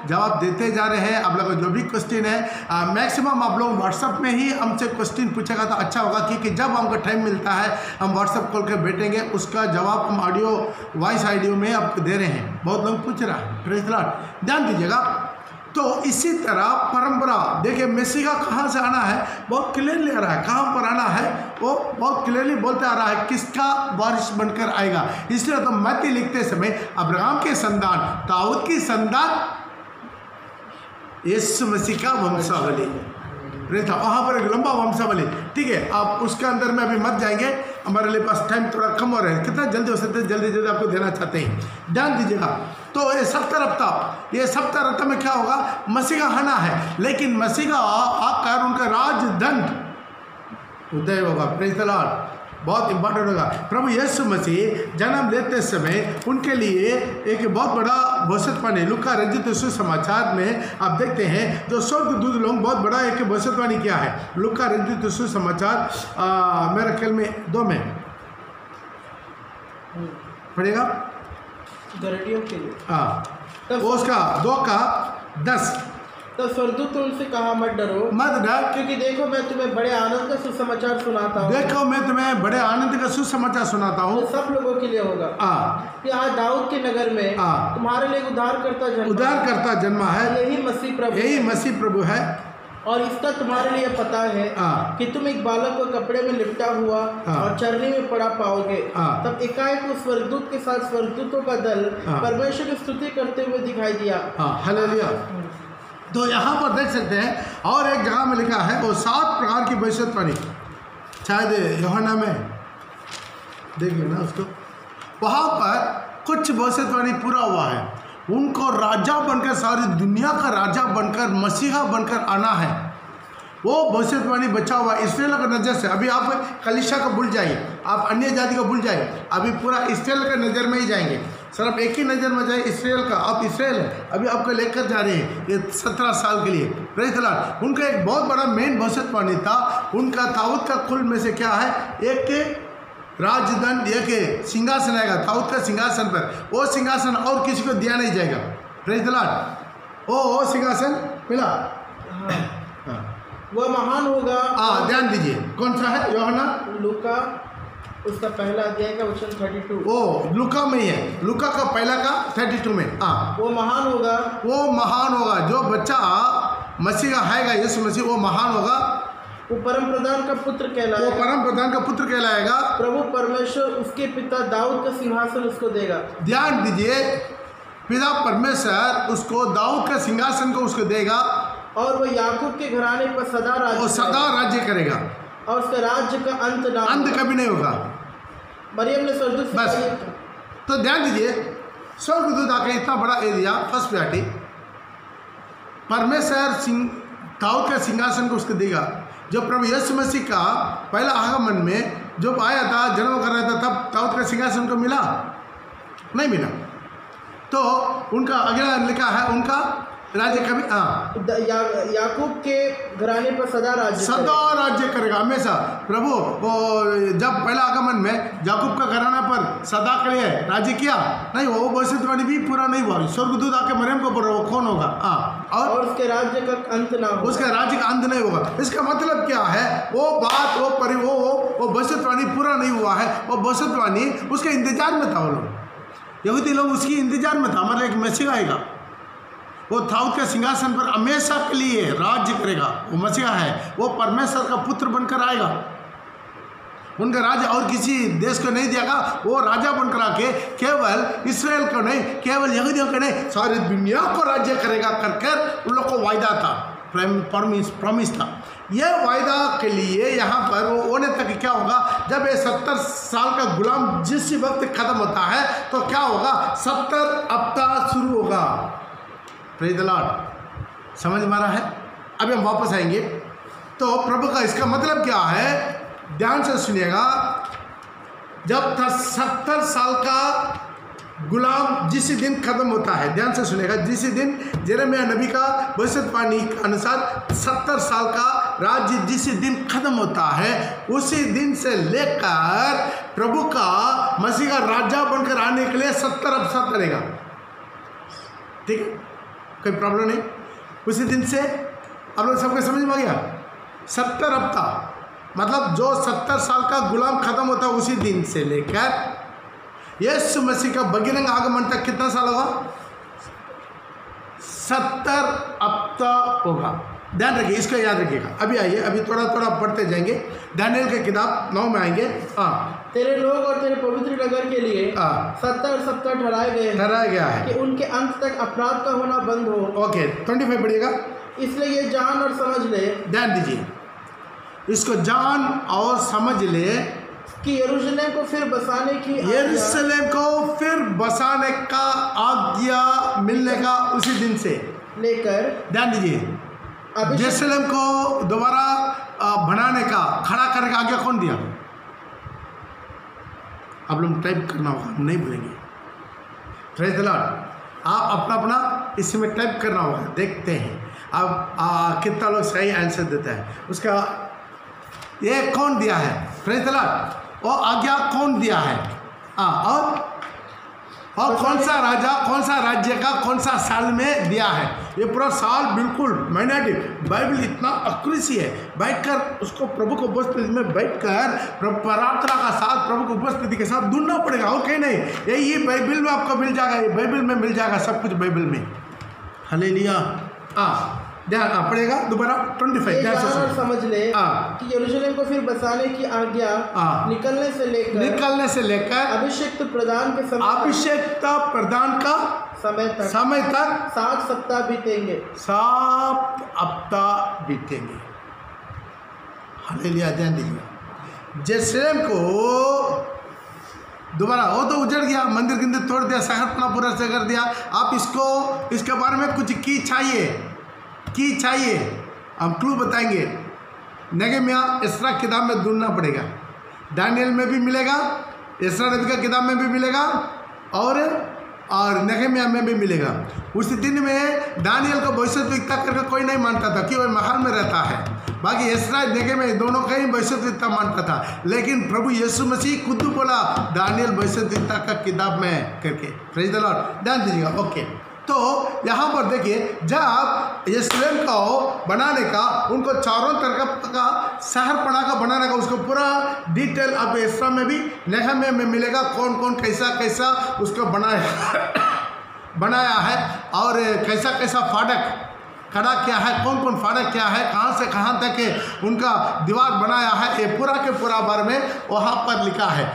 जवाब देते जा रहे हैं। आप लोग जो भी क्वेश्चन है मैक्सिमम आप लोग व्हाट्सअप में ही हमसे क्वेश्चन पूछेगा तो अच्छा होगा, क्योंकि जब हमको टाइम मिलता है हम व्हाट्सअप कॉल के बैठेंगे, उसका जवाब हम ऑडियो वॉइस ऑडियो में आपको दे रहे हैं। बहुत लोग पूछ रहा है। Praise the Lord. ध्यान दीजिएगा। तो इसी तरह परंपरा देखिए, मसीहा कहाँ से आना है बहुत क्लियरली आ रहा है। कहाँ पर आना है वो बहुत क्लियरली बोलते आ रहा है, किसका वारिस बनकर आएगा। इसलिए तो मत्ती लिखते समय अब्राहम के संतान, दाऊद की संतान, यीशु मसीह का वंशावली रहता। वहाँ पर एक लंबा वंशावली, ठीक है। आप उसके अंदर में अभी मत जाएंगे, हमारे लिए पास टाइम थोड़ा कम हो रहा है। कितना जल्दी हो सकता है, जल्दी आपको देना चाहते हैं। ध्यान दीजिएगा। तो ये 70 हफ्ता में क्या होगा? मसीह का आना है, लेकिन मसीह का आकर उनका राजदंड उदय होगा। Praise the Lord. बहुत इंपॉर्टेंट होगा। प्रभु यीशु मसीह जन्म लेते समय उनके लिए एक बहुत बड़ा भविष्यवाणी लूका रचित सुसमाचार में आप देखते हैं, जो स्वर्गदूत लोग बहुत बड़ा एक भविष्यवाणी किया है। लूका रचित सुसमाचार मेरे ख्याल में 2 में पढ़ेगा हाँ, उसका 2 का 10। तो स्वर्गदूत उनसे कहा, मत डरो, क्योंकि देखो मैं तुम्हें बड़े आनंद का सुसमाचार सुनाता हूँ। सब लोगों के लिए होगा कि आज दाऊद के नगर में तुम्हारे लिए उद्धारकर्ता जन्मा है। यही मसीह प्रभु है। और इसका तुम्हारे लिए पता है कि तुम एक बालक को कपड़े में लिपटा हुआ और चरनी में पड़ा पाओगे। तब एकाएक उस स्वर्गदूत के साथ स्वर्गदूतों का दल परमेश्वर की स्तुति करते हुए दिखाई दिया। हालेलुया। तो यहाँ पर देख सकते हैं, और एक जगह में लिखा है वो 7 प्रकार की भविष्यवाणी, शायद यूहन्ना में देखिए ना उसको, वहाँ पर कुछ भविष्यवाणी पूरा हुआ है। उनको राजा बनकर, सारी दुनिया का राजा बनकर, मसीहा बनकर आना है। वो भविष्यवाणी बचा हुआ इस्राएल का नज़र से। अभी आप कलीसिया को भूल जाइए, आप अन्य जाति को भूल जाइए, अभी पूरा इस्राएल का नज़र में ही जाएंगे। सिर्फ एक ही नज़र में जाए इस्राएल का। आप इस्राएल है, अभी आपको लेकर जा रहे हैं ये 17 साल के लिए। Praise the Lord. उनका एक बहुत बड़ा मेन भविष्यवाणी था। उनका दाऊद का कुल में से क्या है, एक राजदंड, एक सिंहासन आएगा दाऊद का सिंहासन पर। वो सिंहासन और किसी को दिया नहीं जाएगा। Praise the Lord. वो सिंहासन मिला? हाँ। वह महान होगा। ध्यान दीजिए, कौन सा है? यूहन्ना लूका उसका पहला अध्याय का वचन 32। ओ लूका में ही है, लूका का पहला का 32 में। वो महान होगा, वो महान होगा, जो बच्चा मसीह का आएगा, यीशु मसीह, वो महान होगा। वो परम प्रधान का पुत्र कहलाएगा। वो परम प्रधान का पुत्र कहलाएगा। प्रभु परमेश्वर उसके पिता दाऊद का सिंहासन उसको देगा। ध्यान दीजिए, पिता परमेश्वर उसको दाऊद का सिंहासन को उसको देगा, और वो याकूब के घराने पर सदा राज्य करेगा, और उसके राज्य का अंत कभी नहीं होगा। मरियम ने स्वर्गदूत से बस तो ध्यान दीजिए, स्वर्गदूत आके इतना बड़ा एरिया फर्स्ट प्रायोरिटी, परमेश्वर दाऊद का सिंहासन को उसको देगा। जब प्रभु यीशु मसीह का पहला आगमन में जब आया था, जन्म कर रहा था, तब दाऊद का सिंहासन को मिला? नहीं मिला। तो उनका अगला लिखा है, उनका राज्य कभी याकूब के घराने पर सदा राज्य करेगा हमेशा। प्रभु वो जब पहला आगमन में याकूब का घराना पर सदा के लिए राज्य किया नहीं, वो भविष्यवाणी भी पूरा नहीं हुआ। स्वर्गदूत आके मरियम को बोल रहा, वो कौन होगा? और उसके राज्य का अंत ना होगा, उसके राज्य का अंत नहीं होगा। इसका मतलब क्या है? वो बात वो भविष्यवाणी पूरा नहीं हुआ है। वो भविष्यवाणी उसके इंतजार में था। वो लोग यहूदी लोग उसकी इंतजार में था, मतलब एक मसीह आएगा, वो दाऊद के सिंहासन पर हमेशा के लिए राज्य करेगा। वो मसीहा है, वो परमेश्वर का पुत्र बनकर आएगा। उनका राज्य और किसी देश को नहीं दिया, वो राजा बनकर आके केवल इस्राएल को नहीं, केवल यहूदियों को नहीं, सारी दुनिया को राज्य करेगा कर उन लोग को वायदा था, प्रॉमिस था। ये वायदा के लिए यहाँ पर वो होने तक क्या होगा? जब ये 70 साल का गुलाम जिस वक्त खत्म होता है, तो क्या होगा? 70 हफ्ता शुरू होगा। प्रेज़ द लॉर्ड, समझ में आ रहा है? अभी हम वापस आएंगे। तो प्रभु का इसका मतलब क्या है? ध्यान से सुनिएगा। जब 70 साल का गुलाम जिस दिन खत्म होता है, ध्यान से सुनिएगा, जिस दिन यिर्मयाह नबी का भविष्यवाणी के अनुसार 70 साल का राज्य जिस दिन खत्म होता है, उसी दिन से लेकर प्रभु का मसीह का राजा बनकर आने के लिए 70 हफ्ता करेगा। ठीक है, कोई प्रॉब्लम नहीं। उसी दिन से आप लोग सबको समझ में आ गया? 70 हफ्ता मतलब जो 70 साल का गुलाम खत्म होता है, उसी दिन से लेकर यीशु मसीह का बहिरंग आगमन तक कितना साल होगा? 70 हफ्ता होगा। ध्यान रखिए, इसको याद रखिएगा। अभी आइए, अभी थोड़ा थोड़ा पढ़ते जाएंगे। दानियेल की किताब 9 में आएंगे। तेरे लोग और तेरे पवित्र नगर के लिए 70 सप्ताह ठहराया गया है कि उनके अंत तक अपराध का होना बंद हो। ओके, 25 पढ़िएगा। इसलिए ये जान और समझ ले, ध्यान दीजिए, इसको जान और समझ ले कि यरूशलेम को फिर बसाने का आज्ञा मिलने का उसी दिन से लेकर, ध्यान दीजिए, यरूशलेम को दोबारा बनाने का, खड़ा करने का आज्ञा कौन दिया? आप लोग टाइप करना होगा, हम नहीं भूलेंगे। Praise the Lord. आप अपना अपना इसमें टाइप करना होगा। देखते हैं अब कितना लोग सही आंसर देता है। उसका ये कौन दिया है? Praise the Lord. वो आज्ञा कौन दिया है? और कौन सा राजा, कौन सा राज्य का कौन सा साल में दिया है? ये पूरा साल बिल्कुल मैनेटिव। बाइबल इतना एक्यूरेसी है, बैठकर उसको प्रभु को उपस्थिति में बैठकर प्रार्थना का साथ प्रभु को उपस्थिति के साथ ढूंढना पड़ेगा, और कहीं नहीं। ये बाइबल में आपको मिल जाएगा, ये बाइबल में मिल जाएगा, सब कुछ बाइबल में। हालेलुया। ध्यान पड़ेगा दोबारा 25। ध्यान से समझ ले कि यरूशलेम को फिर बसाने की आज्ञा निकलने से लेकर अभिषेक प्रदान का समय तक 7 सप्ताह बीतेंगे। 7 हफ्ता बीतेंगे। हालेलुया। ध्यान दीजिए, यरूशलेम को दोबारा, वो तो उजड़ गया, मंदिर गिंदिर तोड़ दिया, शहर पूरा से कर दिया। आप इसके बारे में कुछ की चाहिए, हम क्लू बताएंगे। नेगेमिया एस्रा किताब में ढूंढना पड़ेगा, दानियेल में भी मिलेगा, एस्रा नबी का किताब में भी मिलेगा, और नेगेमिया में भी मिलेगा। उस दिन में दानियेल को भविष्यद्वक्ता करके कोई नहीं मानता था कि वो महल में रहता है। बाकी एस्रा नेगेमिया दोनों का ही भविष्यद्वक्ता मानता था, लेकिन प्रभु यीशु मसीह खुद बोला दानियेल भविष्यद्वक्ता का किताब में करके। Praise the Lord. ध्यान दीजिएगा। ओके, तो यहाँ पर देखिए, जब यरूशलेम को बनाने का, उनको चारों तरफ का शहर पड़ा का बनाने का, उसको पूरा डिटेल अब एस्रा में भी नेहमिया में मिलेगा, कौन कौन कैसा कैसा उसको बनाया है और कैसा कैसा फाटक खड़ा क्या है, कौन कौन फाटक क्या है, कहाँ से कहाँ तक उनका दीवार बनाया है, ये पूरा के पूरा बारे में वहाँ पर लिखा है।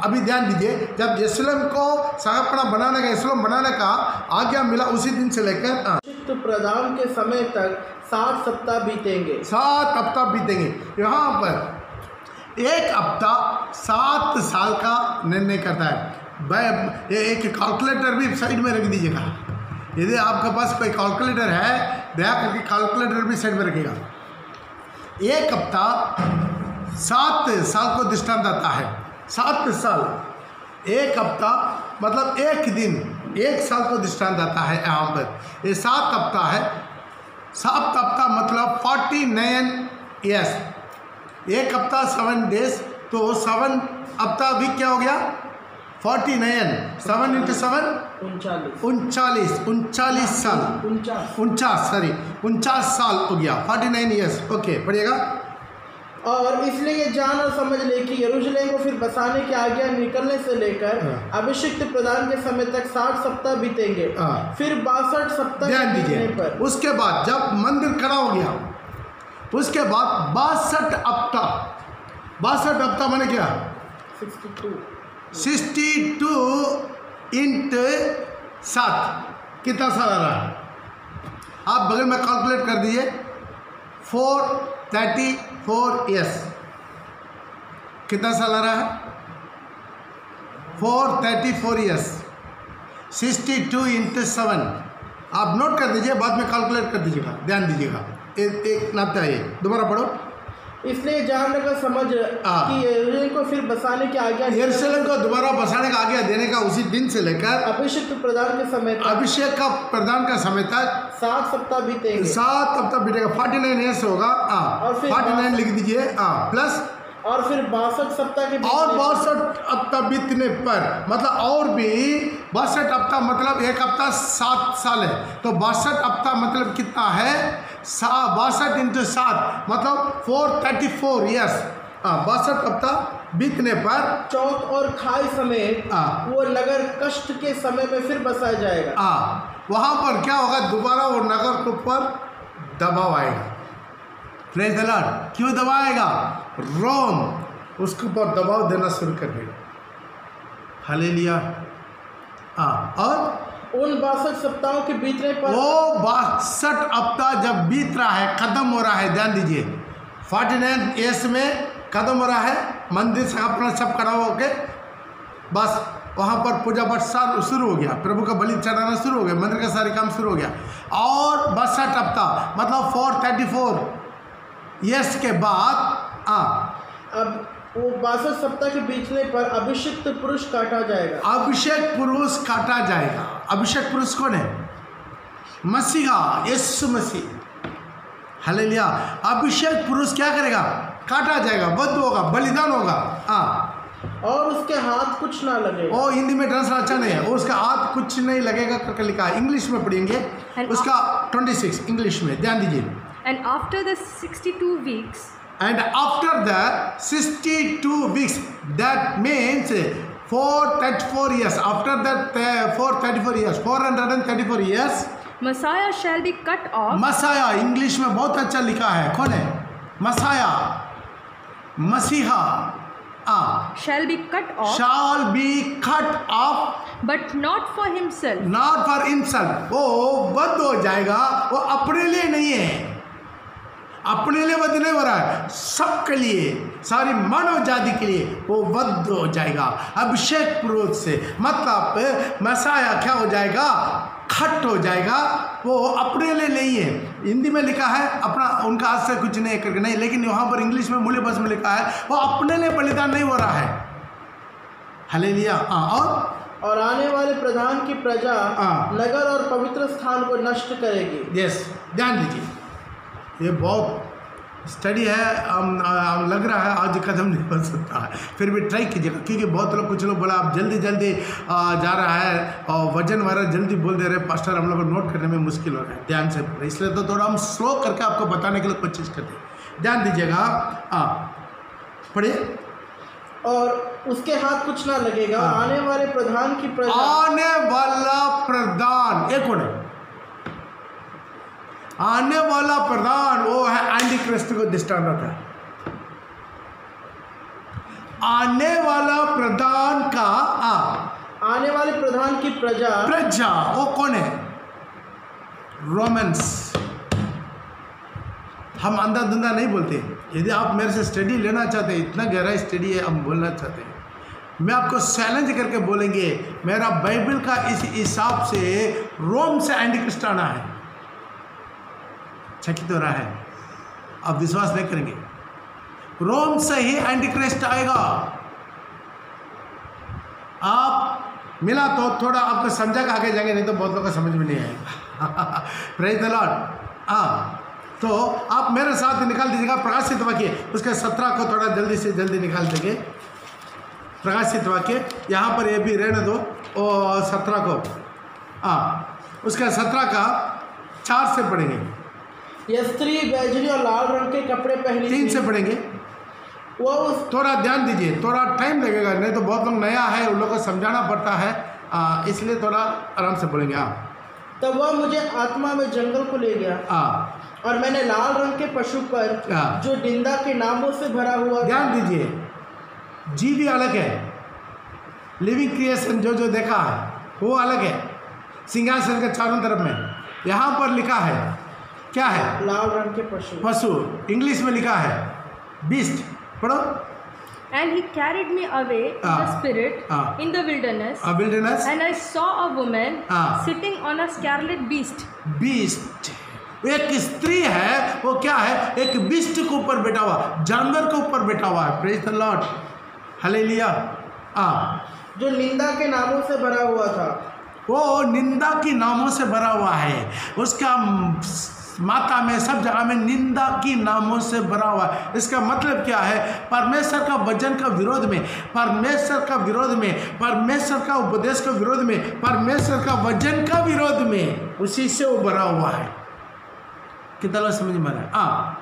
अभी ध्यान दीजिए, जब यरूशलेम को शहरपना बनाने का, यरूशलेम बनाने का आज्ञा मिला, उसी दिन से लेकर प्रदान के समय तक 7 सप्ताह बीतेंगे। 7 हफ्ता बीतेंगे। यहाँ पर एक हफ्ता 7 साल का निर्णय करता है। ये एक कैलकुलेटर भी साइड में रख दीजिएगा, यदि आपके पास कोई कैलकुलेटर है दया करके कैलकुलेटर भी साइड में रखिएगा। एक हफ्ता 7 साल को दृष्टांत आता है। 7 साल, एक हफ्ता मतलब एक दिन, 1 साल को दृष्टांत आता है। यहाँ पर ये 7 हफ्ता है। 7 हफ्ता मतलब 49 ईयर्स। एक हफ्ता 7 डेज, तो 7 हफ्ता भी क्या हो गया, 49, 7 × 7 39 साल, 49 साल हो गया, 49 ईयर्स। ओके, पढ़िएगा। और इसलिए ये जान और समझ ले कि यरूशलेम को फिर बसाने की आज्ञा निकलने से लेकर अभिषिक्त प्रदान के समय तक 60 सप्ताह बीतेंगे। फिर 62 सप्ताह ध्यान दीजिए, उसके बाद जब मंदिर खड़ा हो गया, उसके बाद 62 हफ्ता, 62 हफ्ता माने क्या, 62 × 7 कितना साल आ रहा है, आप बगल में कैलकुलेट कर दीजिए। 434 ईयर्स, कितना साल आ रहा है, 434 ईयर्स। 62 × 7 आप नोट कर दीजिए, बाद में कैलकुलेट कर दीजिएगा, ध्यान दीजिएगा। एक नापता है, दोबारा पढ़ो। इसलिए जानने का समझ कि यरूशलेम को फिर बसाने की आज्ञा, यरूशलेम को दोबारा बसाने का आज्ञा देने का उसी दिन से लेकर अभिषेक प्रदान के समय तक, अभिषेक का प्रदान का समय तक 7 सप्ताह बीतेंगे। 7 हफ्ता बीतेगा, 49 ईयर्स होगा। और फिर 49 लिख दीजिए, प्लस और फिर 62 सप्ताह के और 62 हफ्ता बीतने पर, मतलब और भी 62 हफ्ता मतलब एक हफ्ता 7 साल है, तो 62 हफ्ता मतलब कितना है, 62 × 7 मतलब 434 ईयर्स। 62 हफ्ता बीतने पर चौक और खाई समेत वो नगर कष्ट के समय में फिर बसाया जाएगा। वहाँ पर क्या होगा, दोबारा वो नगर के ऊपर दबाव आएगा। Praise the Lord. क्यों दबाएगा, रोम उसके ऊपर दबाव देना शुरू कर देगा। हालेलुया। और उन 62 सप्ताहों के बीतने पर, वो 62 हफ्ता जब बीत रहा है, खत्म हो रहा है, ध्यान दीजिए, 49 ईयर्स में खत्म हो रहा है, मंदिर से अपना सब खड़ा हो के बस वहाँ पर पूजा पाठ शुरू हो गया, प्रभु का बलि चढ़ाना शुरू हो गया, मंदिर का सारे काम शुरू हो गया। और 62 हफ्ता मतलब 434 ईयर्स के बाद अब वो 62 सप्ताह के बीतने पर अभिषिक्त पुरुष काटा जाएगा। अभिषेक पुरुष काटा जाएगा। अभिषेक पुरुष कौन है, मसीहा, यीशु मसीह। हालेलुया। अभिषेक पुरुष क्या करेगा, काटा जाएगा, वध होगा, बलिदान होगा। और उसके हाथ कुछ ना लगे। ओ, हिंदी में ट्रांसलेशन अच्छा नहीं है, उसका हाथ कुछ नहीं लगेगा करके लिखा है। इंग्लिश में पढ़ेंगे उसका 26 इंग्लिश में, ध्यान दीजिए। And after the 62 weeks, and after the 62 weeks, that means 434 years. After that 434 years, 434 years, Messiah shall be cut off. मसाया इंग्लिश में बहुत अच्छा लिखा है, कौन है, मसाया, मसीहा। Shall be cut off. Shall be cut off. But not for himself. Not for himself. वो वध हो जाएगा, वो अपने लिए नहीं है, अपने लिए वध नहीं हो रहा है, सबके लिए, सारी मानव जाति के लिए वो वध हो जाएगा अभिषेक पुरुष से। मतलब मसाया क्या हो जाएगा, खट हो जाएगा, वो अपने लिए नहीं है। हिंदी में लिखा है अपना, उनका हाथ से कुछ नहीं करके नहीं, लेकिन वहाँ पर इंग्लिश में मूल्य बस में लिखा है वो अपने लिए बलिदान नहीं हो रहा है। हालेलुया। और आने वाले प्रधान की प्रजा नगर और पवित्र स्थान को नष्ट करेगी। यस, ध्यान दीजिए, ये बहुत स्टडी है, लग रहा है आज कदम नहीं बन सकता है, फिर भी ट्राई कीजिएगा, क्योंकि बहुत लोग कुछ लोग बोला आप जल्दी जल्दी जा रहा है और वजन वाला जल्दी बोल दे रहे हैं पास्टर, हम लोग को नोट करने में मुश्किल हो रहा है, ध्यान से पढ़े, इसलिए तो थोड़ा हम स्लो करके आपको बताने के लिए कोशिश करते हैं, ध्यान दीजिएगा। पढ़िए। और उसके हाथ कुछ ना लगेगा, आने वाले प्रधान की प्रजा, आने वाला प्रधान, एक कौन है? आने वाला प्रधान वो है एंटी क्रिस्ट को दृष्टांत होता है। आने वाला प्रधान का आने वाले प्रधान की प्रजा वो कौन है? रोमन्स। हम अंधा धुंधा नहीं बोलते। यदि आप मेरे से स्टडी लेना चाहते हैं, इतना गहरा स्टडी है हम बोलना चाहते हैं, मैं आपको चैलेंज करके बोलेंगे मेरा बाइबल का इस हिसाब से रोम से एंटी क्रिस्ट आना है। चकित हो रहा है? आप विश्वास नहीं करेंगे, रोम से ही एंटी क्रिस्ट आएगा। आप मिला तो थोड़ा आपको समझा के आगे जाएंगे, नहीं तो बहुत लोगों को समझ में नहीं आएगा। Praise the Lord. तो आप मेरे साथ निकाल दीजिएगा प्रकाशित वाक्य, उसके 17 को थोड़ा जल्दी से जल्दी निकाल देंगे। प्रकाशित वाक्य यहाँ पर ये भी रहने दो, और 17 को उसका 17 का 4 से पढ़ेंगे। यह स्त्री बैजनी और लाल रंग के कपड़े पहनी 3 से पढ़ेंगे। वो थोड़ा ध्यान दीजिए, थोड़ा टाइम लगेगा, नहीं तो बहुत लोग नया है, उन लोगों को समझाना पड़ता है, इसलिए थोड़ा आराम से बोलेंगे। तब वह मुझे आत्मा में जंगल को ले गया, और मैंने लाल रंग के पशु पर जो निंदा के नामों से भरा हुआ, ध्यान दीजिए, जीव भी अलग है, लिविंग क्रिएशन जो जो देखा है वो अलग है, सिंहासन के चारों तरफ में। यहाँ पर लिखा है क्या है? लाल रंग के पशु। इंग्लिश में लिखा है बीस्ट, पढ़ो। And he carried me away in the spirit in the wilderness, and I saw a woman sitting on a scarlet beast. एक स्त्री है, वो क्या है? एक बीस्ट के ऊपर बैठा हुआ, जानवर के ऊपर बैठा हुआ है। Praise the Lord, hallelujah. जो निंदा के नामों से भरा हुआ था, वो निंदा के नामों से भरा हुआ है, उसका माता में सब जगह में निंदा की नामों से भरा हुआ है। इसका मतलब क्या है? परमेश्वर का वचन का विरोध में, परमेश्वर का विरोध में, परमेश्वर का उपदेश का विरोध में, परमेश्वर का वचन का विरोध में, उसी से वो भरा हुआ है। कितना लोग समझ में आ रहा है?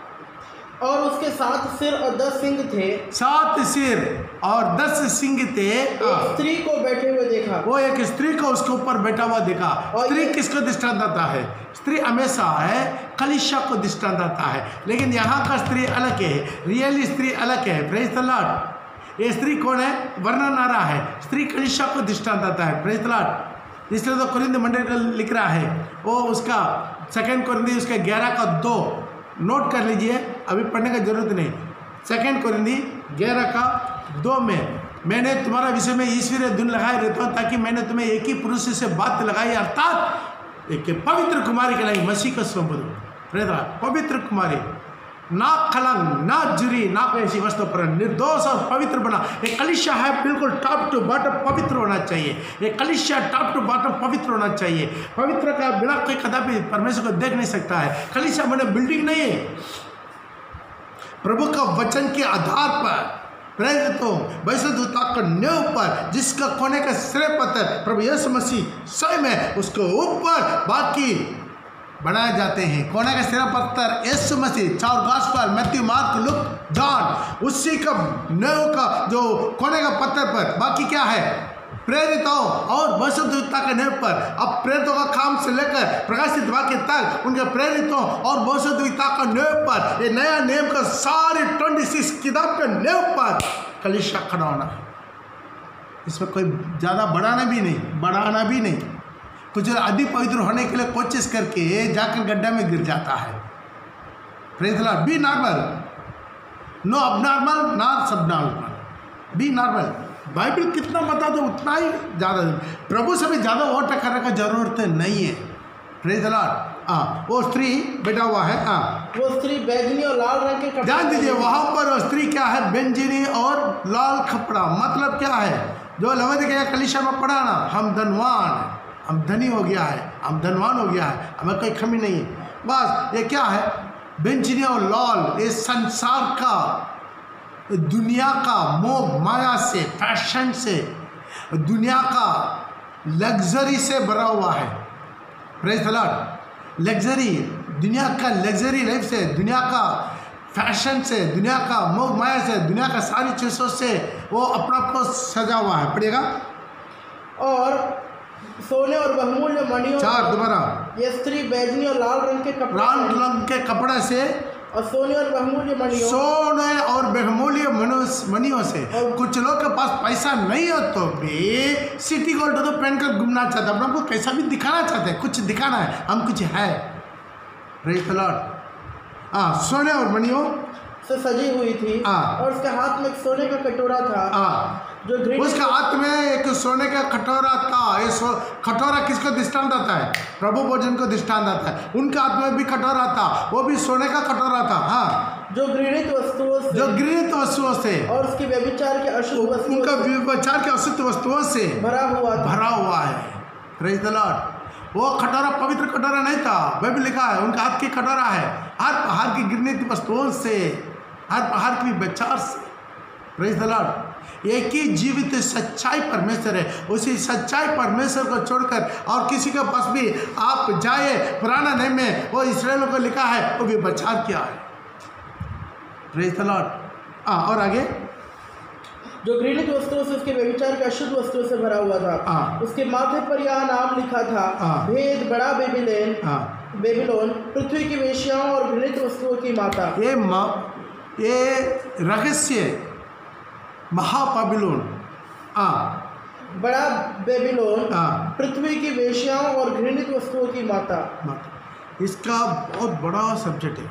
और उसके 7 सिर और 10 सिंग थे। 7 सिर और 10 सिंग थे। एक स्त्री को बैठे हुए देखा, वो एक स्त्री को उसके ऊपर बैठा हुआ देखा। स्त्री किसको दृष्टांत आता है? स्त्री हमेशा है कलीसिया को दृष्टांत आता है, लेकिन यहाँ का स्त्री अलग है, रियल स्त्री अलग है। Praise the Lord. ये स्त्री कौन है? वर्णन आ रहा है, स्त्री कलीसिया को दृष्टांत आता है। Praise the Lord. इसलिए तो कुरिन्थ मंडली का लिख रहा है, वो उसका 2 कुरिन्थ उसके 11 का 2 नोट कर लीजिए, अभी पढ़ने की जरूरत नहीं। 2 कुरिन्थ 11 का 2 में, मैंने तुम्हारा विषय में ईश्वरीय धुन लगाए रहता हूँ, ताकि मैंने तुम्हें एक ही पुरुष से बात लगाई, अर्थात एक पवित्र कुमारी कहलाई, मसीह का स्वरूप, पवित्र कुमारी, ना खलंग, ना जुरी, ना कोई ऐसी वस्तु पर, निर्दोष और पवित्र बना। एक कलीसिया है बिल्कुल टॉप टू बॉटम पवित्र होना चाहिए। एक कलीसिया टॉप टू बॉटम पवित्र होना चाहिए। पवित्र का बिना कोई कदापि परमेश्वर को देख नहीं सकता है। कलीसिया मैंने बिल्डिंग नहीं है, प्रभु का वचन के आधार पर प्रेरित हो, वैश्वदूता का न्याय पर, जिसका कोने का श्रेय पत्र प्रभु यीशु मसीह स्वयं है, उसको ऊपर बाकी बनाए जाते हैं। कोने का श्रेय पत्र यीशु मसीह, 4 gospel, Matthew, mark, look, John, उसी का न्याय का जो कोने का पत्थर पर बाकी क्या है? प्रेरितों और वैश्वदूता के न्याय पर। अब प्रेरितों का काम से लेकर प्रकाशित वाक्य तक उनके प्रेरितों और वैश्वदूता का न्याय पर, ये नया नियम का सारे 26 किताब के न्याय पर कलीसिया खड़ा होना है। इसमें कोई ज़्यादा बढ़ाना भी नहीं। कुछ अधिक पवित्र होने के लिए कोशिश करके जाकर गड्ढा में गिर जाता है। Praise the lord. Be normal, no abnormal, not subnormal, be normal. Bible कितना बता दो उतना ही ज़्यादा, प्रभु से भी ज़्यादा वोट करने का जरूरत नहीं है। Praise the Lord. वो स्त्री बैठा हुआ है, वो स्त्री बैंगनी और लाल रंग के कपड़े, ध्यान दीजिए, वहाँ पर वो स्त्री क्या है? बैंगनी और लाल कपड़ा। मतलब क्या है? जो लवोदिकिया कलीसिया में पढ़ा ना, हम धनवान, हम धनी हो गया है, हम धनवान हो गया है, हमें कोई कमी नहीं है। बस ये क्या है? बेंजनी और लॉल, ये संसार का, दुनिया का मोह माया से, फैशन से, दुनिया का लग्जरी से भरा हुआ है। Praise the Lord. लग्जरी, दुनिया का लग्जरी लाइफ से, दुनिया का फैशन से, दुनिया का मोह माया से, दुनिया का सारी चीज़ों से वो अपना को सजा हुआ है। पढ़िएगा। और सोने और बहुमूल्य मणियों, 4 दोबारा, ये स्त्री बैगनी और लाल रंग के कपड़े, लाल रंग के कपड़े से, और सोने और बहुमूल्य मणियों, सोने और बहुमूल्य मणियों से। कुछ लोग के पास पैसा नहीं हो तो भी सिटी गोल्ड तो पहनकर घूमना चाहते हैं, अपने को कैसा भी दिखाना चाहते हैं, कुछ दिखाना है, हम कुछ है। Praise the Lord. सोने और मणियों से सजी हुई थी, और उसके हाथ में एक सोने का कटोरा था, जो उसके हाथ में एक सोने का कटोरा था। ये कटोरा किसको दृष्टांत आता है? प्रभु भोजन को दृष्टांत आता है। उनके हाथ में भी कटोरा था, वो भी सोने का कटोरा था। हाँ, जो घृणित वस्तुओं से, जो घृणित वस्तुओं से, और उसके व्यभिचार के अशुद्ध वस्तुओं, उनका व्यभिचार के अशुद्ध वस्तुओं से भरा हुआ है। Praise the Lord. वो कटोरा पवित्र कटोरा नहीं था, वह भी लिखा है उनका हाथ की कटोरा है, हर प्रकार की घृणित वस्तुओं से, हर प्रकार की व्यभिचार से। Praise the Lord. एक ही जीवित सच्चाई परमेश्वर है, उसी सच्चाई परमेश्वर को छोड़कर और किसी के पास भी आप जाए, पुराना नियम में वो इस्राएलियों को लिखा है, वो भी व्यभिचार किया है। Praise the Lord. और आगे, जो घृणित वस्तुओं से, उसके व्यभिचार के अशुद्ध वस्तुओं से भरा हुआ था। उसके माथे पर यह नाम लिखा था, भेद बड़ा बेबीलोन, पृथ्वी की वेश्याओं और घृणित वस्तुओं की माता। ये रहस्य महाबाबिलोन, बड़ा बेबीलोन, पृथ्वी की वेश्याओं और घृणित वस्तुओं की माता। इसका बहुत बड़ा सब्जेक्ट है।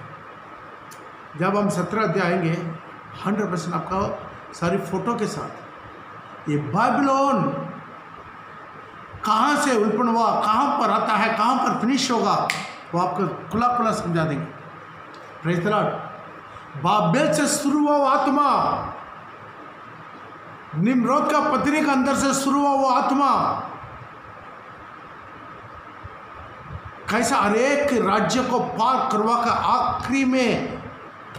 जब हम 17 अध्याय आएंगे 100% आपका सारी फोटो के साथ, ये बाबिलोन कहाँ से उत्पन्न हुआ, कहाँ पर आता है, कहाँ पर फिनिश होगा, वो आपको खुला खुला समझा देंगे। Praise the Lord. बाबेल से शुरू हुआ आत्मा, निम्रोद का पत्नी का अंदर से शुरू हुआ वो आत्मा, कैसा हर एक राज्य को पार करवा कर आखिरी में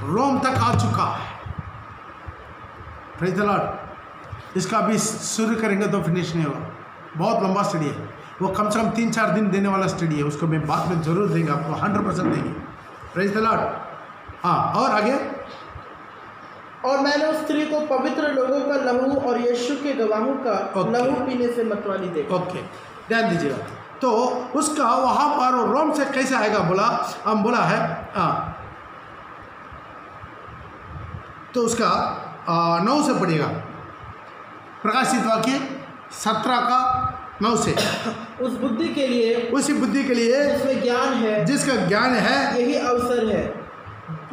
रोम तक आ चुका है। Praise the Lord. इसका अभी शुरू करेंगे तो फिनिश नहीं होगा, बहुत लंबा स्टडी है, वो कम से कम 3-4 दिन देने वाला स्टडी है, उसको मैं बाद में जरूर देंगे आपको, 100% देंगे। Praise the Lord. और आगे, और मैंने उस स्त्री को पवित्र लोगों का लहू और यीशु के गवाहों का लहू पीने से मतवाली देखा। ओके, ध्यान दीजिएगा। तो उसका वहां पर रोम से कैसे आएगा बोला, हम बोला है। तो उसका 9 से पढ़िएगा, प्रकाशित वाक्य 17 का 9 से। उस बुद्धि के लिए, उसी बुद्धि के लिए जिसमें ज्ञान है, जिसका ज्ञान है, यही अवसर है।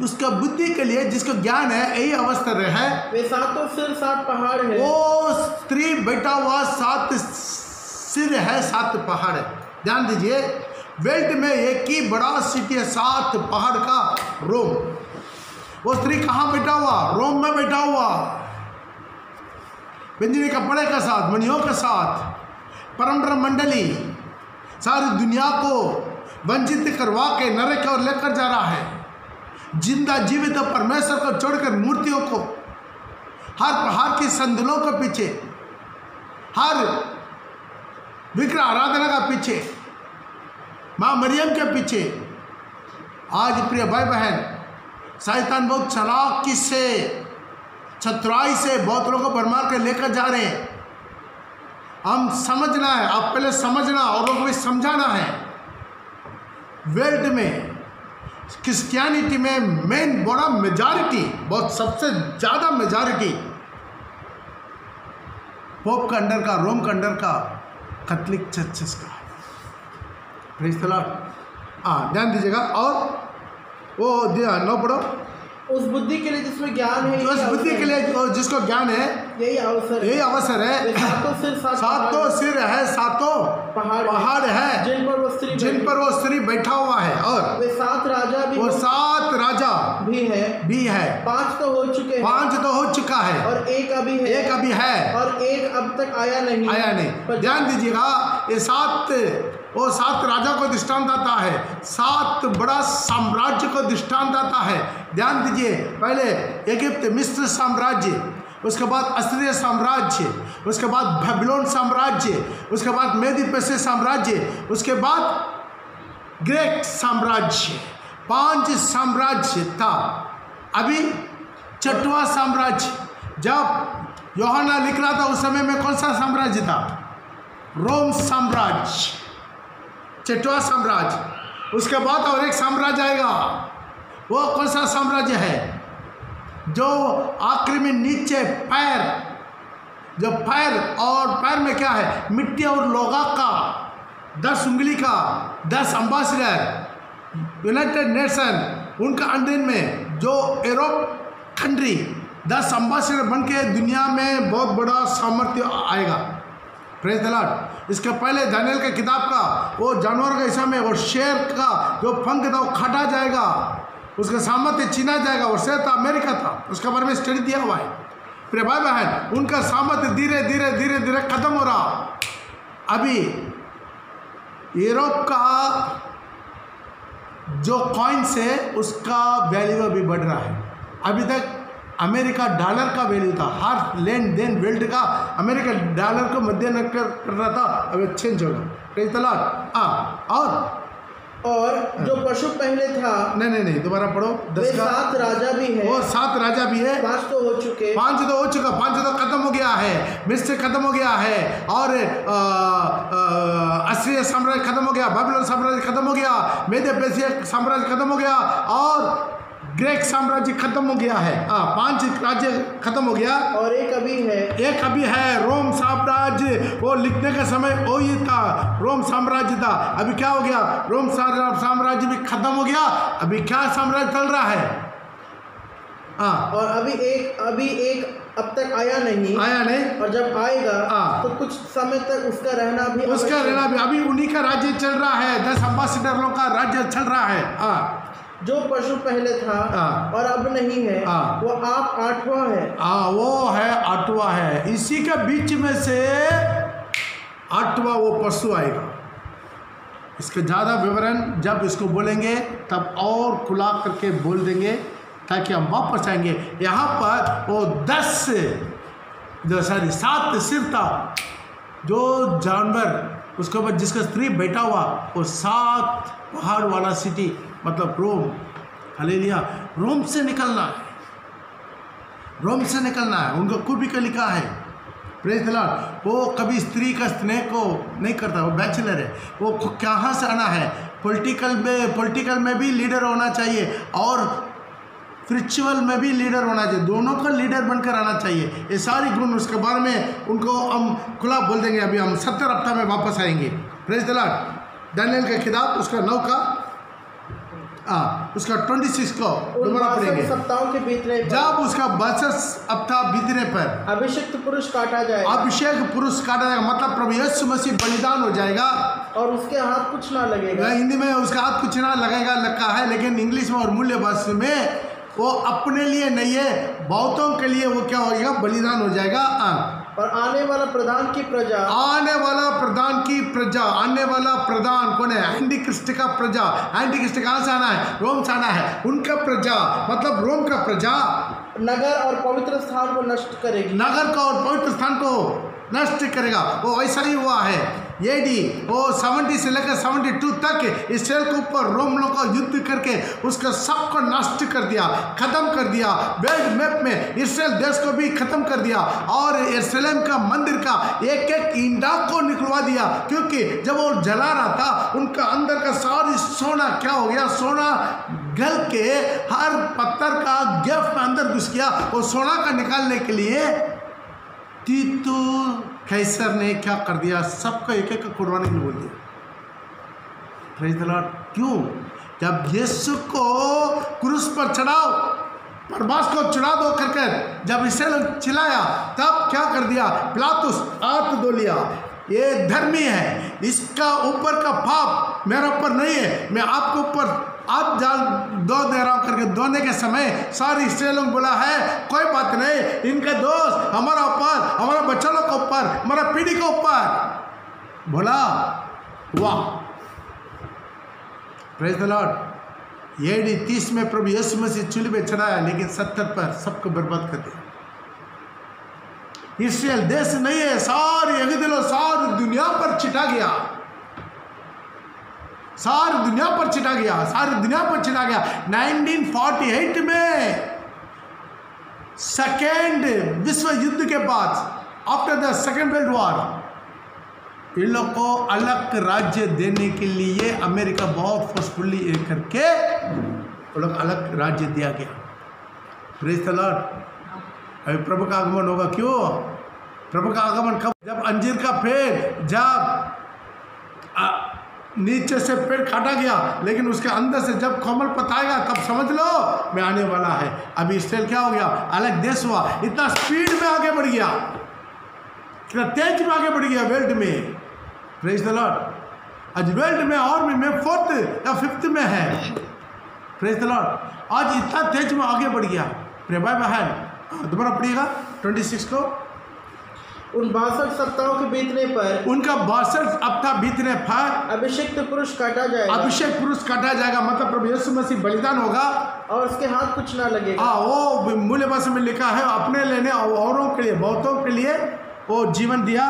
उसका बुद्धि के लिए जिसको ज्ञान है, यही अवसर है। वे 7 सिर 7 पहाड़ है। वो स्त्री बैठा हुआ 7 सिर है, 7 पहाड़ है। ध्यान दीजिए, वेल्ट में एक ही बड़ा सिटी है, 7 पहाड़ का रोम। वो स्त्री कहाँ बैठा हुआ? रोम में बैठा हुआ, बेंजनी कपड़े के साथ, मणियों के साथ, परम्परा मंडली सारी दुनिया को वंचित करवा के नरक की ओर लेकर जा रहा है। जिंदा जीवित परमेश्वर को छोड़कर मूर्तियों को, हर पहाड़ की संदलों के पीछे, हर विग्रह आराधना का पीछे, माँ मरियम के पीछे। आज प्रिय भाई बहन, शैतान बहुत चालाकी से, चतुराई से बहुत लोगों को भरमार के लेकर जा रहे हैं। हम समझना है, आप पहले समझना और लोगों को भी समझाना है। वर्ल्ड में क्रिश्चियनिटी में मेन बड़ा मेजॉरिटी, बहुत सबसे ज़्यादा मेजॉरिटी पोप का अंडर का, रोम का अंडर का, कैथोलिक चर्चेस का। Praise the Lord. ध्यान दीजिएगा। और वो 9 पढ़ो। उस बुद्धि के लिए जिसमें ज्ञान है, उस बुद्धि के लिए जिसको ज्ञान है, यही अवसर है। 7 सिर है, 7 पहाड़ है, जिन पर वो स्त्री बैठा हुआ है। और वे 7 राजा भी, वो 7 राजा भी है। 5 तो हो चुके हैं, 5 तो हो चुका है, और एक अभी है, और एक अब तक आया नहीं। ध्यान दीजिएगा, ये 7 वो 7 राजा को दृष्टांत आता है, 7 बड़ा साम्राज्य को दृष्टांत आता है। ध्यान दीजिए, पहले इजिप्ट मिस्र साम्राज्य, उसके बाद असीरिया साम्राज्य, उसके बाद बेबीलोन साम्राज्य, उसके बाद मेदी पेर्शिया साम्राज्य, उसके बाद ग्रीक साम्राज्य। 5 साम्राज्य था। अभी 6वां साम्राज्य, जब यूहन्ना लिख रहा था उस समय में कौन सा साम्राज्य था? रोम साम्राज्य, 6वां साम्राज्य। उसके बाद और एक साम्राज्य आएगा, वो कौन सा साम्राज्य है? जो आखिरी में नीचे पैर, जो पैर, और पैर में क्या है? मिट्टी और लोहा का 10 उंगली का 10 अम्बासिडर यूनाइटेड नेशन, उनका अंडर में जो यूरोप कंट्री 10 अम्बासिडर बन के दुनिया में बहुत बड़ा सामर्थ्य आएगा। Praise the Lord. इसके पहले दानियल के किताब का वो जानवर का हिस्सा में वो शेर का जो पंख था वो काटा जाएगा, उसका सामर्थ्य छीना जाएगा। और शेर था अमेरिका था, उसके बारे में स्टडी दिया हुआ है। प्रिय भाई बहन, उनका सामर्थ्य धीरे धीरे धीरे धीरे खत्म हो रहा। अभी यूरोप का जो कॉइन्स है उसका वैल्यू अभी बढ़ रहा है। अभी तक अमेरिका डॉलर का वैल्यू था, हर लेन देन वर्ल्ड का अमेरिका डॉलर को मद्देनजर कर रहा था, अभी चेंज होगा। Praise the Lord. और जो पशु पहले था, नहीं दोबारा पढ़ो। 10 का 7 राजा भी है, वो 7 राजा भी है। 5 तो हो चुके, 5 तो हो चुका, 5 तो खत्म हो गया है, मिस्र खत्म हो गया है, और असीरिया साम्राज्य खत्म हो गया, बेबीलोन साम्राज्य खत्म हो गया, मेदे पेर्शिया साम्राज्य खत्म हो गया, और ग्रीक साम्राज्य खत्म हो गया है। 5 राज्य खत्म हो गया, और एक अभी है रोम साम्राज्य। वो लिखने का समय वही था, रोम साम्राज्य था। अभी क्या हो गया? रोम साम्राज्य भी खत्म हो गया। अभी क्या साम्राज्य चल रहा है? और अभी एक अब तक आया नहीं, और जब आएगा तो कुछ समय तक उसका रहना भी अभी उन्हीं का राज्य चल रहा है। 10 अम्बासिडरों का राज्य चल रहा है। जो पशु पहले था और अब नहीं है, वो आप 8वां है। वो है 8वां है। इसी के बीच में से 8वां वो पशु आएगा। इसका ज़्यादा विवरण जब इसको बोलेंगे तब और खुला करके बोल देंगे, ताकि हम वापस आएंगे। यहाँ पर वो 7 सिर था जो जानवर, उसके बाद जिसका स्त्री बैठा हुआ, वो 7 पहाड़ वाला सिटी, मतलब रोम। हालेलुया। रोम से निकलना है, रोम से निकलना है। उनको कुबी का लिखा है। Praise the Lord. वो कभी स्त्री का स्नेह को नहीं करता, वो बैचलर है। वो कहाँ से आना है? पॉलिटिकल में भी लीडर होना चाहिए, और स्पिरिचुअल में भी लीडर होना चाहिए। दोनों का लीडर बनकर आना चाहिए। ये सारी गुण उसके बारे में उनको हम खुला बोल देंगे। अभी हम 70 हफ्ता में वापस आएंगे। Praise the Lord. दानियल का किताब उसका 9 का उसका 26 को दोबारा पढ़ेंगे। सप्ताहों के बीतने पर, जब उसका 62 हफ्ता बीतने पर अभिषेक पुरुष काटा जाएगा। अभिषेक पुरुष काटा जाएगा, मतलब प्रभु यीशु मसीह बलिदान हो जाएगा, और उसके हाथ कुछ ना लगेगा। हिंदी में उसका हाथ कुछ ना लगेगा लिखा है, लेकिन इंग्लिश में और मूल्य भाषा में वो अपने लिए नहीं है, बहुतों के लिए वो क्या होगा? बलिदान हो जाएगा। और आने वाला प्रधान की प्रजा, आने वाला प्रधान कौन है? एंटी क्रिस्ट का प्रजा। एंटी क्रिस्ट कहाँ से आना है? रोम से आना है। उनका प्रजा मतलब रोम का प्रजा नगर और पवित्र स्थान को नष्ट करेगी, नगर का और पवित्र स्थान को नष्ट करेगा। वो ऐसा ही हुआ है। ये वो 70 से लेकर 72 तक इसराइल के ऊपर रोम लोग का युद्ध करके उसका सबको नष्ट कर दिया, खत्म कर दिया। वर्ल्ड मैप में इसराइल देश को भी खत्म कर दिया, और यरूशलेम का मंदिर का एक एक ईंटा को निकलवा दिया, क्योंकि जब वो जला रहा था उनका अंदर का सारी सोना क्या हो गया? सोना गल के हर पत्थर का गेफ में अंदर घुस गया। वो सोना का निकालने के लिए तीतु कैसर ने क्या कर दिया? सबका एक एक कुर्बानी बोल दिया। Praise the Lord. क्यों? जब यीशु को क्रूस पर चढ़ाओ, बरबास को चढ़ा दो करके जब इसे लोग चिल्लाया, तब क्या कर दिया? पिलातुस हाथ धो लिया। ये धर्मी है, इसका ऊपर का पाप मेरे ऊपर नहीं है, मैं आपके ऊपर आप जान दो दे रहा हूँ करके धोने के समय सारी इस्राएल बोला है कोई बात नहीं, इनका दोष हमारा ऊपर, हमारा बच्चा लोग के ऊपर, हमारा पीढ़ी के ऊपर। बोला वाह, प्रेज द लॉर्ड। AD 30 में प्रभु यीशु मसीह चूल्हे पे चढ़ाया, लेकिन 70 पर सबको बर्बाद कर दिया। इस्राएल देश नहीं है, सारे यहूदी लोग सारी दुनिया पर छिटा गया, सारी दुनिया पर छिटा गया, सारी दुनिया पर छिटा गया। 1948 में सेकेंड विश्व युद्ध के बाद, after the second world war, इन लोग को अलग राज्य देने के लिए अमेरिका बहुत फोर्सफुली करके वो लोग अलग राज्य दिया गया। Praise the Lord. अभी प्रभु का आगमन होगा। क्यों प्रभु का आगमन कब? जब अंजीर का पेड़ जब नीचे से पेड़ काटा गया, लेकिन उसके अंदर से जब कोमल पताएगा, तब समझ लो मैं आने वाला है। अभी इसराइल क्या हो गया? अलग देश हुआ, इतना स्पीड में आगे बढ़ गया, इतना तेज में आगे बढ़ गया वर्ल्ड में। Praise the Lord. आज वर्ल्ड में और में 4th या 5th में है। Praise the Lord. आज इतना तेज में आगे बढ़ गया। प्रिय भाई बहन, दोबारा पढ़िएगा 26 को। उन 62 सप्ताहों के बीतने पर, उनका 62 सप्ताह बीतने पर अभिषेक पुरुष काटा जाएगा। अभिषेक पुरुष काटा जाएगा, मतलब प्रभु यीशु मसीह बलिदान होगा और उसके हाथ कुछ ना लगेगा। हाँ, वो मूल्य भाषा में लिखा है, अपने लेने औरों के लिए, बहुतों के लिए वो जीवन दिया।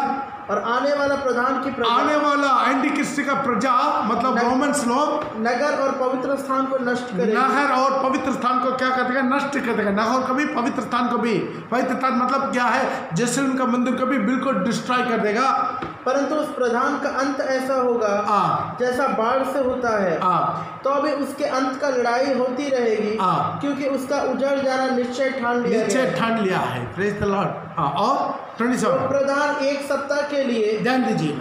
और आने वाला प्रधान की प्रजा, आने वाला एंटी क्रिस्ट का प्रजा, मतलब रोमन्स लोग नगर और पवित्र स्थान को नष्ट करेगा। नगर और पवित्र स्थान को क्या कर देगा? नष्ट कर देगा। नगर को भी, पवित्र स्थान को भी। पवित्र स्थान मतलब क्या है? जैसे उनका मंदिर को भी बिल्कुल डिस्ट्रॉय कर देगा। परंतु उस प्रधान का अंत ऐसा होगा जैसा बाढ़ से होता है। तो अभी उसके अंत का लड़ाई होती रहेगी, क्योंकि उसका उजड़ जाना निश्चय ठान लिया है। Praise the Lord. और 27 प्रधान 1 सप्ताह के लिए, ध्यान दीजिए,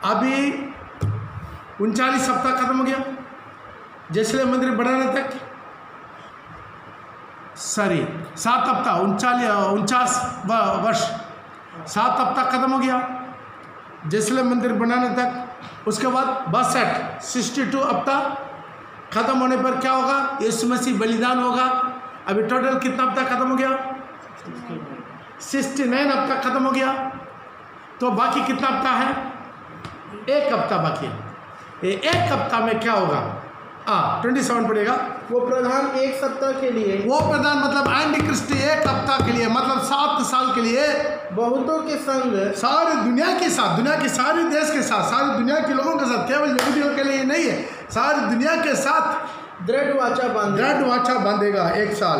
अभी 39 सप्ताह खत्म हो गया यरूशलेम मंदिर बनाने तक। 7 हफ्ता 49 वर्ष, 7 हफ्ता खत्म हो गया यरूशलेम मंदिर बनाने तक। उसके बाद 62 हफ्ता खत्म होने पर क्या होगा? यीशु मसीह बलिदान होगा। अभी टोटल कितना हफ्ता खत्म हो गया? 69 हफ्ता खत्म हो गया। तो बाकी कितना हफ्ता है? 1 हफ्ता बाकी है। 1 हफ्ता में क्या होगा? 27 पड़ेगा। वो प्रधान 1 सप्ताह के लिए, वो प्रधान मतलब एंटी क्रिस्ट 1 हफ्ता के लिए, मतलब 7 साल के लिए बहुतों के संग, सारी दुनिया के साथ, दुनिया के सारे देश के साथ, सारी दुनिया के लोगों के साथ, केवल यहूदियों के लिए नहीं है, सारी दुनिया के साथ दृढ़ वाचा बांधेगा 1 साल।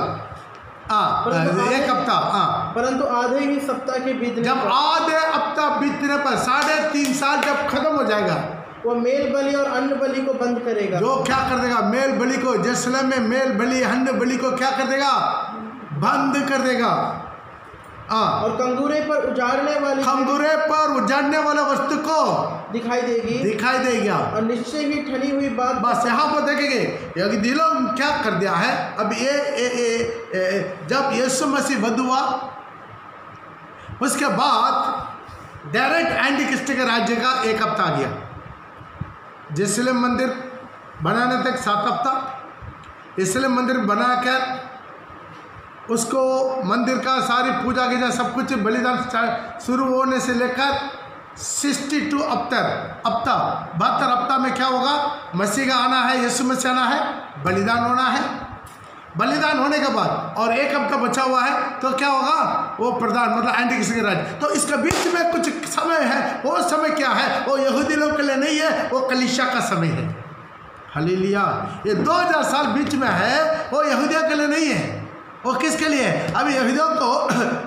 1 हफ्ता। परंतु आधे ही सप्ताह के बीतने, जब आधे हफ्ता बीतने पर 3.5 साल जब खत्म हो जाएगा, वो मेल बलि और अन्न बलि को बंद करेगा। जो क्या कर देगा? मेल बलि को, यरूशलेम में मेल बलि, अन्न बलि को क्या कर देगा? बंद कर देगा। और कंगूरे पर उजाड़ने वाले वस्तु को दिखाई देगा। और निश्चय ही ठनी हुई बात, बस यहाँ पर देखेंगे यहूदी लोग क्या कर दिया है। अब ये जब यीशु मसीह वध हुआ, उसके बाद डायरेक्ट एंटी क्रिस्ट के राज्य का 1 हफ्ता आ गया। यरूशलेम मंदिर बनाने तक 7 हफ्ता, यरूशलेम मंदिर बनाकर उसको मंदिर का सारी पूजा गिजा सब कुछ बलिदान शुरू होने से लेकर 62 हफ्ता 72 हफ्ता में क्या होगा? मसीह का आना है, यीशु मसीह आना है, बलिदान होना है। बलिदान होने के बाद और 1 हफ्ता बचा हुआ है, तो क्या होगा? वो प्रधान मतलब एंटी क्रिस्ट के राज्य। तो इसके बीच में कुछ समय है। वो समय क्या है? वो यहूदी लोग के लिए नहीं है, वो कलीसिया का समय है। हालेलुया। ये 2000 साल बीच में है, वो यहूदियों के लिए नहीं है, वो किसके लिए? अभी यहूदियों को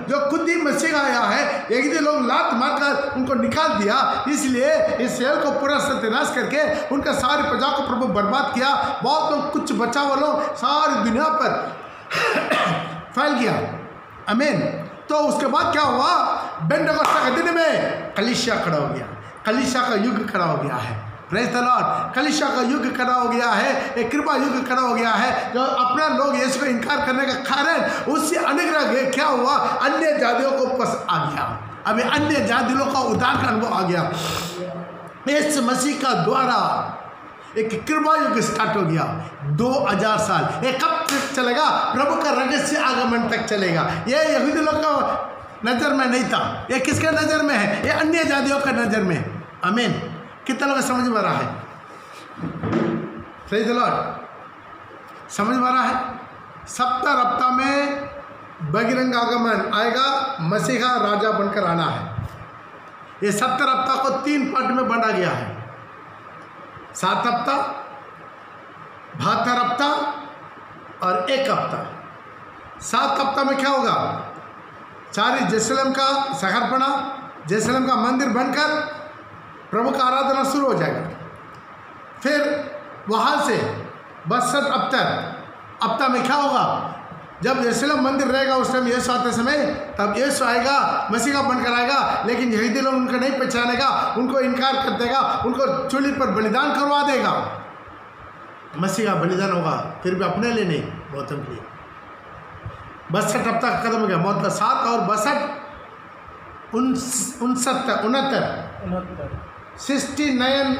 जो खुद ही मसीह आया है, यहूदी लोग लात मारकर उनको निकाल दिया, इसलिए इस्राएल को पूरा सत्यानाश करके उनका सारी प्रजा को प्रभु बर्बाद किया। बहुत लोग, कुछ बचा हुआ लोग सारी दुनिया पर फैल गया। आमीन। तो उसके बाद क्या हुआ? बेंटेकोस्ते के दिन में कलीसिया खड़ा हो गया, कलीसिया का युग खड़ा हो गया है। Praise the Lord. कलीसिया का युग खड़ा हो गया है, एक कृपा युग खड़ा हो गया है। जो अपना लोग यीशु को इनकार करने का कारण, उससे अनुग्रह क्या हुआ? अन्य जातियों को पस आ गया। अभी अन्य जातियों का उद्धार का अनुभव आ गया इस मसीह का द्वारा। एक कृपा युग स्टार्ट हो गया। 2000 साल ये कब तक चलेगा? प्रभु का रहस्य आगमन तक चलेगा। ये यहूदी लोग का नजर में नहीं था, ये किसके नजर में है? ये अन्य जातियों का नजर में। आमीन। कितना लोग समझ में आ रहा है? Praise the Lord. समझ में आ रहा है? सप्ताह रफ्ता में बहिरंग आगमन आएगा, मसीहा राजा बनकर आना है। ये सप्ताह रफ्ता को 3 पार्ट में बांटा गया है। 7 हफ्ता, 72 हफ्ता और 1 हफ्ता। 7 हफ्ता में क्या होगा? सारी जेरूसलम का शहरपना, जेरूसलम का मंदिर बनकर प्रभु का आराधना शुरू हो जाएगा। फिर वहाँ से 62 हफ्ता में क्या होगा? जब जेरूसलम मंदिर रहेगा उस टाइम यीशु आते समय, तब यीशु आएगा, मसीहा बनकर आएगा, लेकिन यहूदी लोग उनको नहीं पहचानेगा, उनको इनकार कर देगा, उनको चूल्हे पर बलिदान करवा देगा। मसीहा बलिदान होगा, फिर भी अपने लिए नहीं, बहुतों के लिए। 62 हफ्ता का खत्म हो गया, मतलब 7 और 62 69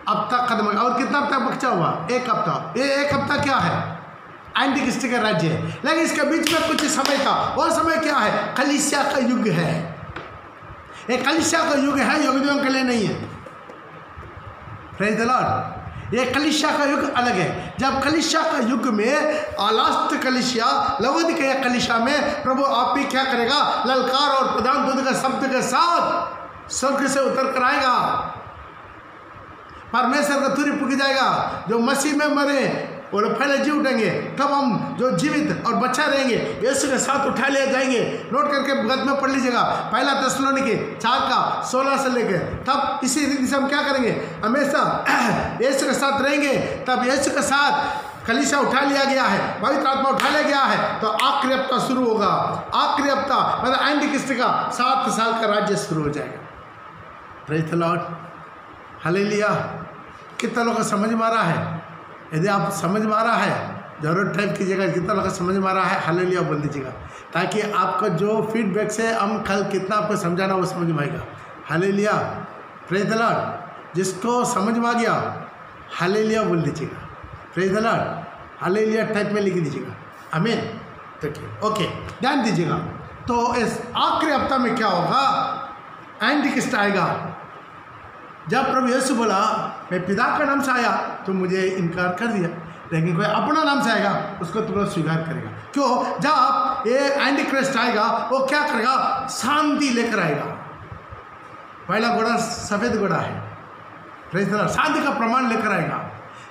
हफ्ता खत्म हो गया। और कितना हफ्ता बचा हुआ? 1 हफ्ता। ये 1 हफ्ता क्या है? एंटी क्रिस्ट का राज्य है, लेकिन इसके बीच में कुछ समय था। वो समय क्या है? कलीसिया का युग है। ये कलीसिया का युग है, यहूदियों के लिए नहीं है। Praise the Lord. ये कलीसिया का युग अलग है। जब कलीसिया का युग में लास्ट कलीसिया, लवोदिकिया कलीसिया में प्रभु आप भी क्या करेगा? ललकार और प्रधान दूत का शब्द के साथ स्वर्ग से उतर कर आएगा, परमेश्वर का तुरी फूंक जाएगा। जो मसीह में मरे वो लोग पहले जी उठेंगे, तब हम जो जीवित और बच्चा रहेंगे यीशु के साथ उठा लिया जाएंगे। नोट करके गद में पढ़ लीजिएगा, पहला थिस्सलुनीके 4 का 16 से लेकर। तब इसी रीति से हम क्या करेंगे? हमेशा यीशु के साथ रहेंगे। तब यीशु के साथ कलीसिया उठा लिया गया है, पवित्र आत्मा उठा लिया गया है, तो आखिरी हफ्ता शुरू होगा। आखिरी हफ्ता मतलब एंटी क्रिस्ट का 7 साल का राज्य शुरू हो जाएगा। Praise the Lord, hallelujah. कितना लोगों को समझ में आ रहा है? यदि आप समझ में आ रहा है, जरूर टाइप कीजिएगा। कितना लोगों को समझ में आ रहा है? हालेलुया बोल दीजिएगा, ताकि आपका जो फीडबैक से हम कल कितना आपको समझाना वो समझ में आएगा। Hallelujah, praise the Lord. जिसको समझ में आ गया हालेलुया बोल दीजिएगा। Praise the Lord, hallelujah type में लिख दीजिएगा। आमीन। तो ओके, ध्यान दीजिएगा। तो इस आखिरी हफ्ता में क्या होगा? एंटी क्रिस्ट आएगा। जब प्रभु यीशु बोला मैं पिता का नाम से आया तो मुझे इनकार कर दिया, लेकिन कोई अपना नाम से आएगा उसको तुरंत स्वीकार करेगा। क्यों? जब ये एंटी क्रिस्ट आएगा वो क्या करेगा? शांति लेकर आएगा। पहला घोड़ा सफ़ेद घोड़ा है, प्रेज़ द लॉर्ड। शांति का प्रमाण लेकर आएगा।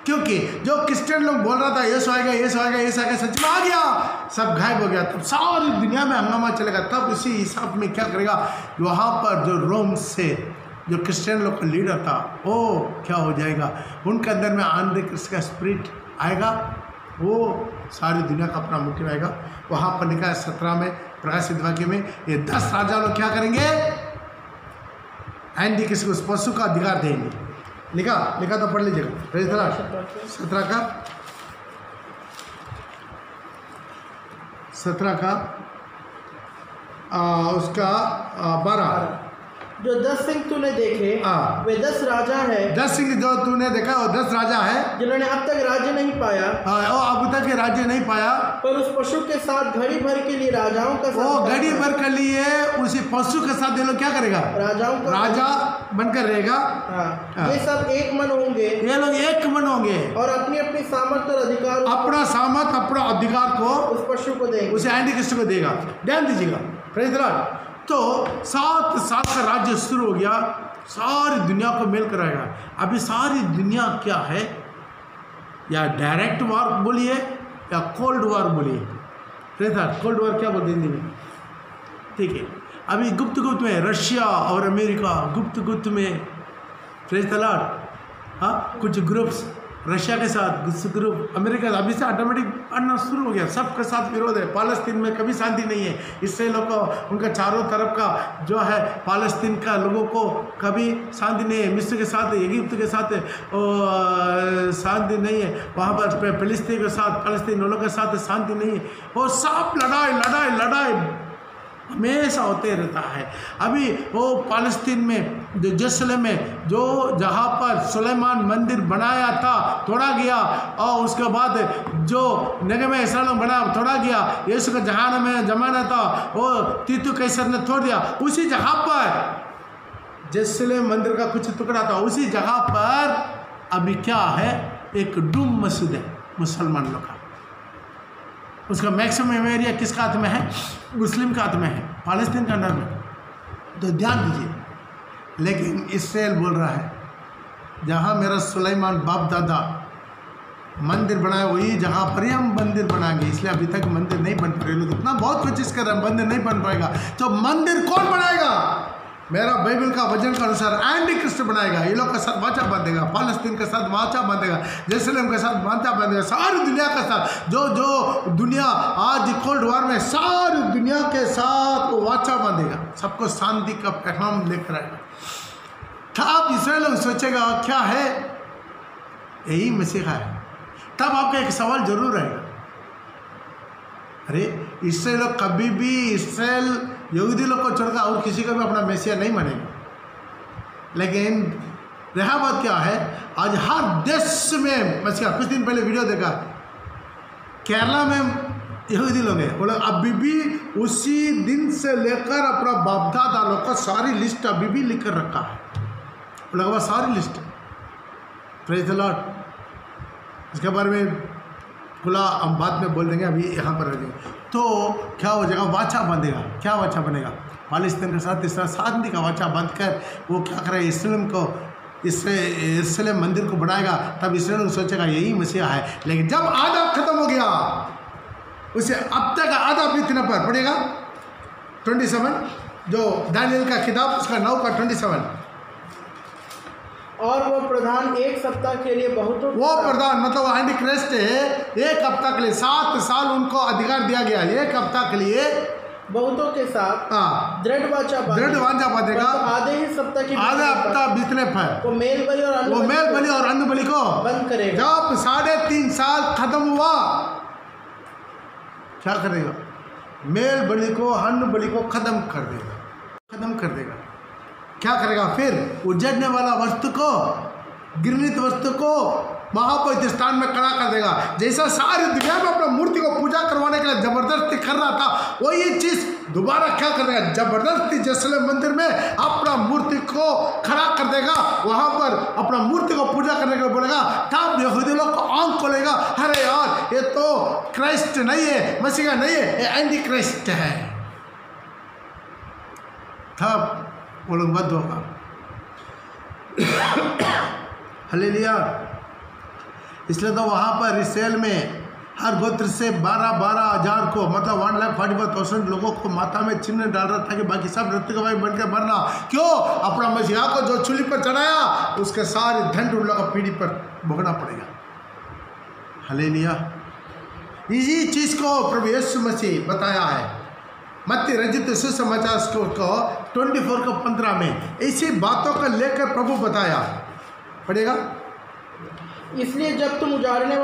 क्योंकि जो क्रिश्चियन लोग बोल रहा था यीशु आएगा, यीशु आएगा, यीशु आएगा, सच में आ गया, सब गायब हो गया। तब सारी दुनिया में हंगामा चलेगा। तब इसी हिसाब में क्या करेगा? वहाँ पर जो रोम से जो क्रिश्चियन लोग का लीडर था वो क्या हो जाएगा? उनके अंदर में एंटी क्रिस्ट का स्पिरिट आएगा, वो सारी दुनिया का अपना मुख्य आएगा। वहाँ पर लिखा है 17 में प्रकाशित वाक्य में, ये 10 राजा लोग क्या करेंगे? एंटी क्रिस्ट को उस पशु का अधिकार देंगे। लिखा तो पढ़ लीजिएगा। Praise the Lord. 17 का उसका 12। जो 10 सिंह तूने देखे वे 10 राजा है। 10 सिंह जो तूने देखा वो 10 राजा है जिन्होंने अब तक राज्य नहीं पाया। अब तक राज्य नहीं पाया, पर उस पशु के साथ घड़ी भर के लिए राजाओं का वो घड़ी भर के लिए उसी पशु के साथ ये लोग क्या करेगा? राजाओं का राजा बनकर रहेगा। ये सब एक मन होंगे, ये लोग एक मन होंगे और अपनी अपनी सामर्थ्य और अधिकार, अपना सामर्थ अपना अधिकार को उस पशु को देगा, उसे एंटी क्रिस्ट को देगा। ध्यान दीजिएगा। Praise the Lord. तो 7 साल का राज्य शुरू हो गया, सारी दुनिया को मेल कराएगा। अभी सारी दुनिया क्या है? या डायरेक्ट वार बोलिए या कोल्ड वार बोलिए। कोल्ड वार क्या बोलते हैं हिंदी में? ठीक है, अभी गुप्त में रशिया और अमेरिका गुप्त में, प्रेज़ द लॉर्ड। हाँ, कुछ ग्रुप्स रशिया के साथ, कुछ ग्रुप अमेरिका, अभी से ऑटोमेटिक बढ़ना शुरू हो गया। सबके साथ विरोध है। पालस्तीन में कभी शांति नहीं है। इसराइल को उनका चारों तरफ का जो है पालस्तीन का लोगों को कभी शांति नहीं है। मिस्र के साथ, इजिप्ट के साथ शांति नहीं है। वहाँ पर फिलिस्तीन के साथ, पालस्तीन लोगों के साथ शांति नहीं है। और सब लड़ाई हमेशा होते रहता है। अभी वो पालस्तीन में जो जेरूसलम में जो जहाँ पर सुलेमान मंदिर बनाया था तोड़ा गया, और उसके बाद जो नगर में इसराइल बनाया तोड़ा गया। यीशु का जहान में जमाना था वो तीतु कैसर ने तोड़ दिया। उसी जगह पर जेरूसलम मंदिर का कुछ टुकड़ा था, उसी जगह पर अभी क्या है? एक डूम मस्जिद है मुसलमान लोग का, उसका मैक्सिमम एरिया किसका हाथ में है? मुस्लिम का हाथ में है, फालस्तीन का अंडर में। तो ध्यान दीजिए, लेकिन इसराइल बोल रहा है जहाँ मेरा सुलेमान बाप दादा मंदिर बनाया वही जगह पर ही हम मंदिर बनाएंगे, इसलिए अभी तक मंदिर नहीं बन पा रहे। लोग इतना बहुत कोशिश कर रहे हैं, मंदिर नहीं बन पाएगा। तो मंदिर कौन बनाएगा? मेरा बाइबल का वचन के अनुसार एंटी क्रिस्ट बनाएगा। ये लोग के साथ वाचा बांधेगा, फालस्तीन के साथ वाचा बांधेगा, जेरूसलम के साथ वाचा बांधेगा, सारी दुनिया के साथ। जो दुनिया आज कोल्ड वॉर में सारी दुनिया के साथ वो वाचा बांधेगा, सबको शांति का पैगाम लेकर आएगा। तब इसराइल लोग सोचेगा क्या है, यही मसीहा है। तब आपका एक सवाल जरूर आएगा, अरे इसराइल लोग कभी भी इसराइल यहूदी लोग को छोड़कर और किसी को भी अपना मैसिया नहीं मानेंगे। लेकिन रहा बात क्या है, आज हर देश में मसीहा। कुछ दिन पहले वीडियो देखा, केरला में यहूदी लोग हैं, वो लोग अभी भी उसी दिन से लेकर अपना बाप दादा लोग का सारी लिस्ट अभी भी लिख कर रखा है। वो लोग सारी लिस्ट, प्रेज द लॉर्ड। इसके बारे में खुला हम बाद में बोल देंगे, अभी यहाँ पर रहेंगे। तो क्या हो जाएगा, वाचा बंधेगा। क्या वाचा बनेगा? फालिस्तीन के साथ इस तरह शांति का वाचा बांध कर वो क्या करेगा, इस्लाम को इस्लाम मंदिर को बनाएगा। तब इसराइल सोचेगा यही मसीहा है। लेकिन जब आधा खत्म हो गया, उसे अब तक आधा बीतने पर पड़ेगा 27, जो दानियल का किताब उसका 9 का 27। और वो प्रधान एक सप्ताह के लिए बहुत, वो प्रधान मतलब एंटी क्राइस्ट है, एक हफ्ता के लिए 7 साल उनको अधिकार दिया गया, एक हफ्ता के लिए बहुतों के साथ दृढ़ वाचा बांधेगा। आधे ही सप्ताह की आधा हफ्ता बीतने पर वो मेल बलि और अन्न बलि को बंद करेगा। जब 3.5 साल खत्म हुआ, क्या करेगा? मेल बलि को, अन्न बलि को खत्म कर देगा। क्या करेगा फिर? उजड़ने वाला वस्तु को, घृणित वस्तु को महापवित्र स्थान में खड़ा कर देगा। जैसा सारी दुनिया में अपना मूर्ति को पूजा करवाने के लिए जबरदस्ती कर रहा था, वही चीज दोबारा क्या कर देगा? जबरदस्ती जेरूसलम मंदिर में अपना मूर्ति को खड़ा कर देगा, वहां पर अपना मूर्ति को पूजा करने के लिए बोलेगा। तब यहूदी लोग को आंख खोलेगा, अरे यार ये तो क्राइस्ट नहीं है, मसीहा नहीं है, ये एंटी क्राइस्ट है। तब वो लोग बंद होगा। हालेलुया। इसलिए तो वहाँ पर इसराइल में हर गोत्र से 12,000 को मतलब 1,45,000 लोगों को माथा में चिन्ह डाल रहा था कि बाकी सब मृत्यु का भाई बनकर मरना। क्यों? अपना मसीहा को जो चूल्ही पर चढ़ाया उसके सारे दंड उन लोगों को पीढ़ी पर भोगना पड़ेगा। हालेलुया। इसी चीज़ को प्रभु यीशु मसीह बताया है मत्ती रचित सुसमाचार को 24:15 में। इसी बातों को लेकर प्रभु बताया पड़ेगा। इसलिए जब तुम उजाड़ने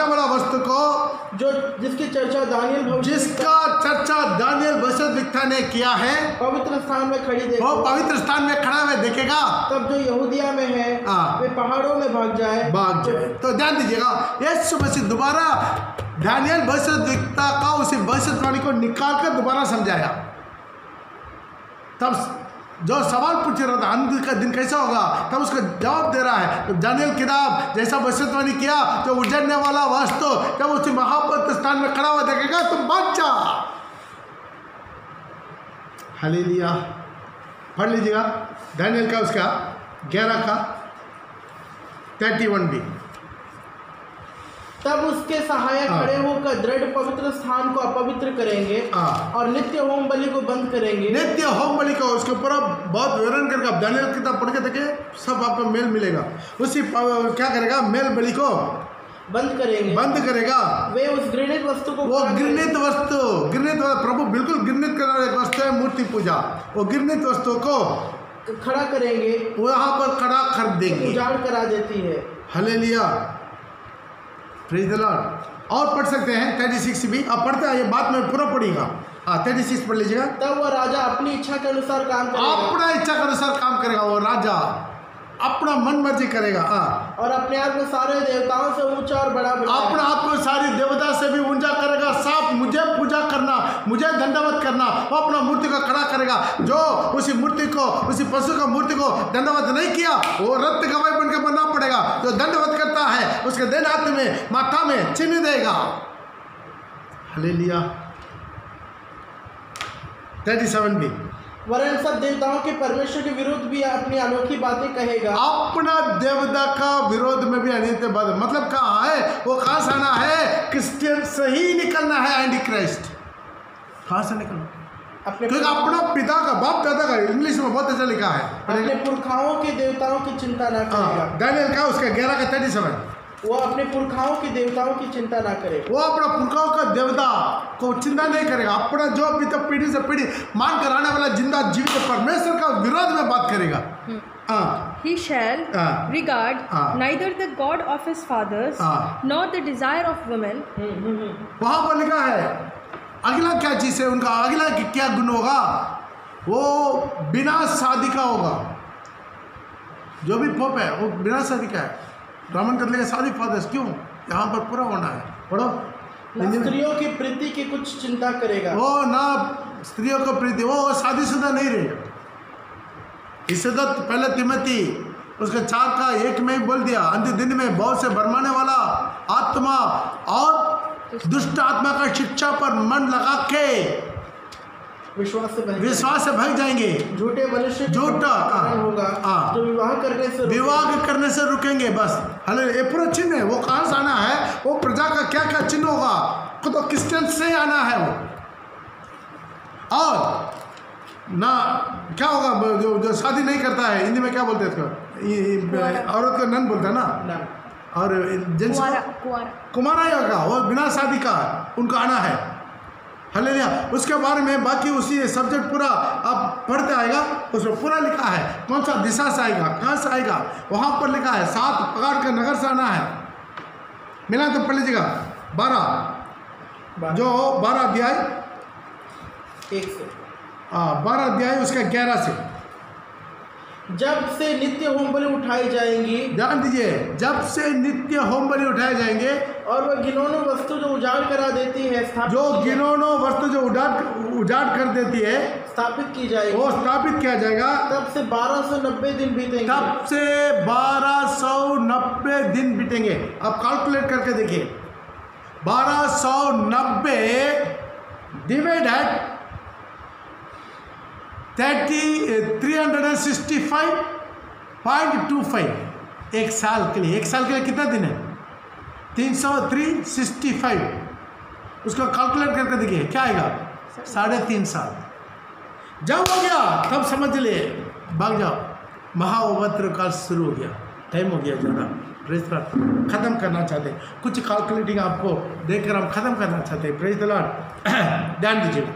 वाला वस्तु को जो जिसका चर्चा दानियल भविष्यद्वक्ता ने किया है, पवित्र स्थान में खड़ा हुआ देखेगा। तब जो यहूदिया में है वे पहाड़ों में भाग जाए। तो ध्यान दीजिएगा, यीशु मसीह दोबारा दानियल भविष्यद्वक्ता का उसी भविष्यवाणी को निकाल कर दोबारा समझाया। तब जो सवाल पूछ रहा था अंत का दिन कैसा होगा, तब उसका जवाब दे रहा है। तो दानियल किताब जैसा भविष्यवाणी किया, जो उजड़ने वाला वस्तु जब उसी महापवित्र स्थान में खड़ा हुआ देखेगा तो बच जा। हालेलुया। पढ़ लीजिएगा दानियल का उसका 11 का 31b। तब उसके सहायक खड़े होकर दृढ़ पवित्र स्थान को अपवित्र करेंगे और नित्य होम बलि को बंद करेंगे। नित्य होम बलि को उसके ऊपर बहुत विवरण करके आप दानियल की किताब पढ़ के देखे, सब आपको मेल मिलेगा। उसी क्या करेगा? मेल बलि को बंद करेगा। वे उस घृणित वस्तु को, वो घृणित वस्तु प्रभु बिल्कुल घृणित करने वाली वस्तु है मूर्ति पूजा। वो घृणित वस्तु को खड़ा करेंगे, वहां पर खड़ा कर देंगे, उजाड़ करा देती है। हालेलुया। Praise the Lord. और पढ़ सकते हैं 36 भी, आप पढ़ते हैं, ये बात में पूरा पढ़िएगा। 36 पढ़ लीजिएगा। तब वह राजा अपनी इच्छा के अनुसार काम करेगा। अपना इच्छा के अनुसार काम करेगा। वो राजा अपना मन मर्जी करेगा। और अपने आप को सारे देवताओं से ऊंचा और बड़ा बनाएगा। अपने आप को सारी देवता से भी ऊंचा करेगा। साफ मुझे पूजा करना, मुझे दंडवत करना। वो अपना मूर्ति को खड़ा करेगा। जो उसी मूर्ति को, उसी पशु का मूर्ति को दंडवत नहीं किया, वो रक्त गवाही बनकर बनना पड़ेगा। जो दंडवत करता है उसके दिन हाथ में, माथा में चिन्ह देगा। हालेलुया। 37 भी, वरन सब देवताओं के परमेश्वर के विरुद्ध भी अपनी अनोखी बातें कहेगा। अपना देवता का विरोध में भी अनित्य बात। मतलब कहाँ है वो? कहाँ से आना है? क्रिश्चियन से ही निकलना है। एंटी क्राइस्ट कहाँ से निकलना? क्योंकि अपना पिता का, बाप दादा का, इंग्लिश में बहुत अच्छा लिखा है, अपने पुरखाओं के देवताओं की चिंता ना करेगा। दानियल का उसका 11 का 37, वो अपने पुरखाओं के देवताओं की चिंता ना करे। वो अपना पुरखाओं का देवता को चिंता नहीं करेगा। अपना जो अभी तक पीढ़ी से पीढ़ी मान कर आने वाला जिंदा जीवित परमेश्वर का विरोध में बात करेगा। He shall regard neither the God of his fathers nor the desire of women. वहां पर लिखा है अगला क्या चीज है उनका, अगला क्या गुण होगा? वो बिना शादी का होगा। जो भी पोप है वो बिना शादी का है। रोमन कैथोलिक का शादी फादर्स क्यों? यहाँ पर पूरा होना है। पढ़ो, स्त्रियों की प्रीति की कुछ चिंता करेगा। वो ना स्त्रियों को प्रीति, वो शादीशुदा नहीं रहेगा। इससे तो पहले तिमोथी उसके 4 का 1 में ही बोल दिया, अंतिम दिन में बहुत से भरमाने वाला आत्मा और दुष्ट आत्मा का शिक्षा पर मन लगा के विश्वास से भाग जाएंगे। झूठे मनुष्य झूठा होगा जो विवाह करने से रुकेंगे। बस हले ये पूरा चिन्ह है। वो कहाँ से आना है? वो प्रजा का क्या क्या चिन्ह होगा? तो क्रिश्चियन से आना है वो। और ना क्या होगा? जो शादी नहीं करता है, हिंदी में क्या बोलते हैं इसको? औरत को नन बोलता है ना, और जेंट्स कुमारा ही होगा। वो बिना शादी का उनको आना है। हालेलुया। उसके बारे में बाकी उसी सब्जेक्ट पूरा आप पढ़ते आएगा, उसमें पूरा लिखा है कौन सा दिशा से आएगा, कहाँ से आएगा। वहाँ पर लिखा है 7 प्रकार के नगर से आना है। मिला तो पढ़ लीजिएगा 12 जो 12 अध्याय 1 से 12 अध्याय उसका 11 से। जब से नित्य होम बलि उठाई जाएंगी, ध्यान दीजिए, जब से नित्य होम बलि उठाए जाएंगे, और वह घिनौनी वस्तु जो उजाड़ करा देती है, जो घिनौनी वस्तु जो उजाड़ कर देती है स्थापित की जाएगी, वो स्थापित किया जाएगा। तब से 1290 दिन बीतेंगे। तब से 1290 दिन बीतेंगे। अब कैलकुलेट करके देखिए, 1290 डिवाइड है 365.25 एक साल के लिए। एक साल के लिए कितना दिन है? 365। उसको कैलकुलेट करके देखिए क्या आएगा? 3.5 साल। जब हो गया तब समझ लिए, भाग जाओ, महाउपद्रव काल शुरू हो गया। टाइम हो गया ज़्यादा। Praise the Lord. ख़त्म करना चाहते हैं, कुछ कैलकुलेटिंग आपको देखकर हम ख़त्म करना चाहते हैं। Praise the Lord. ध्यान दीजिए,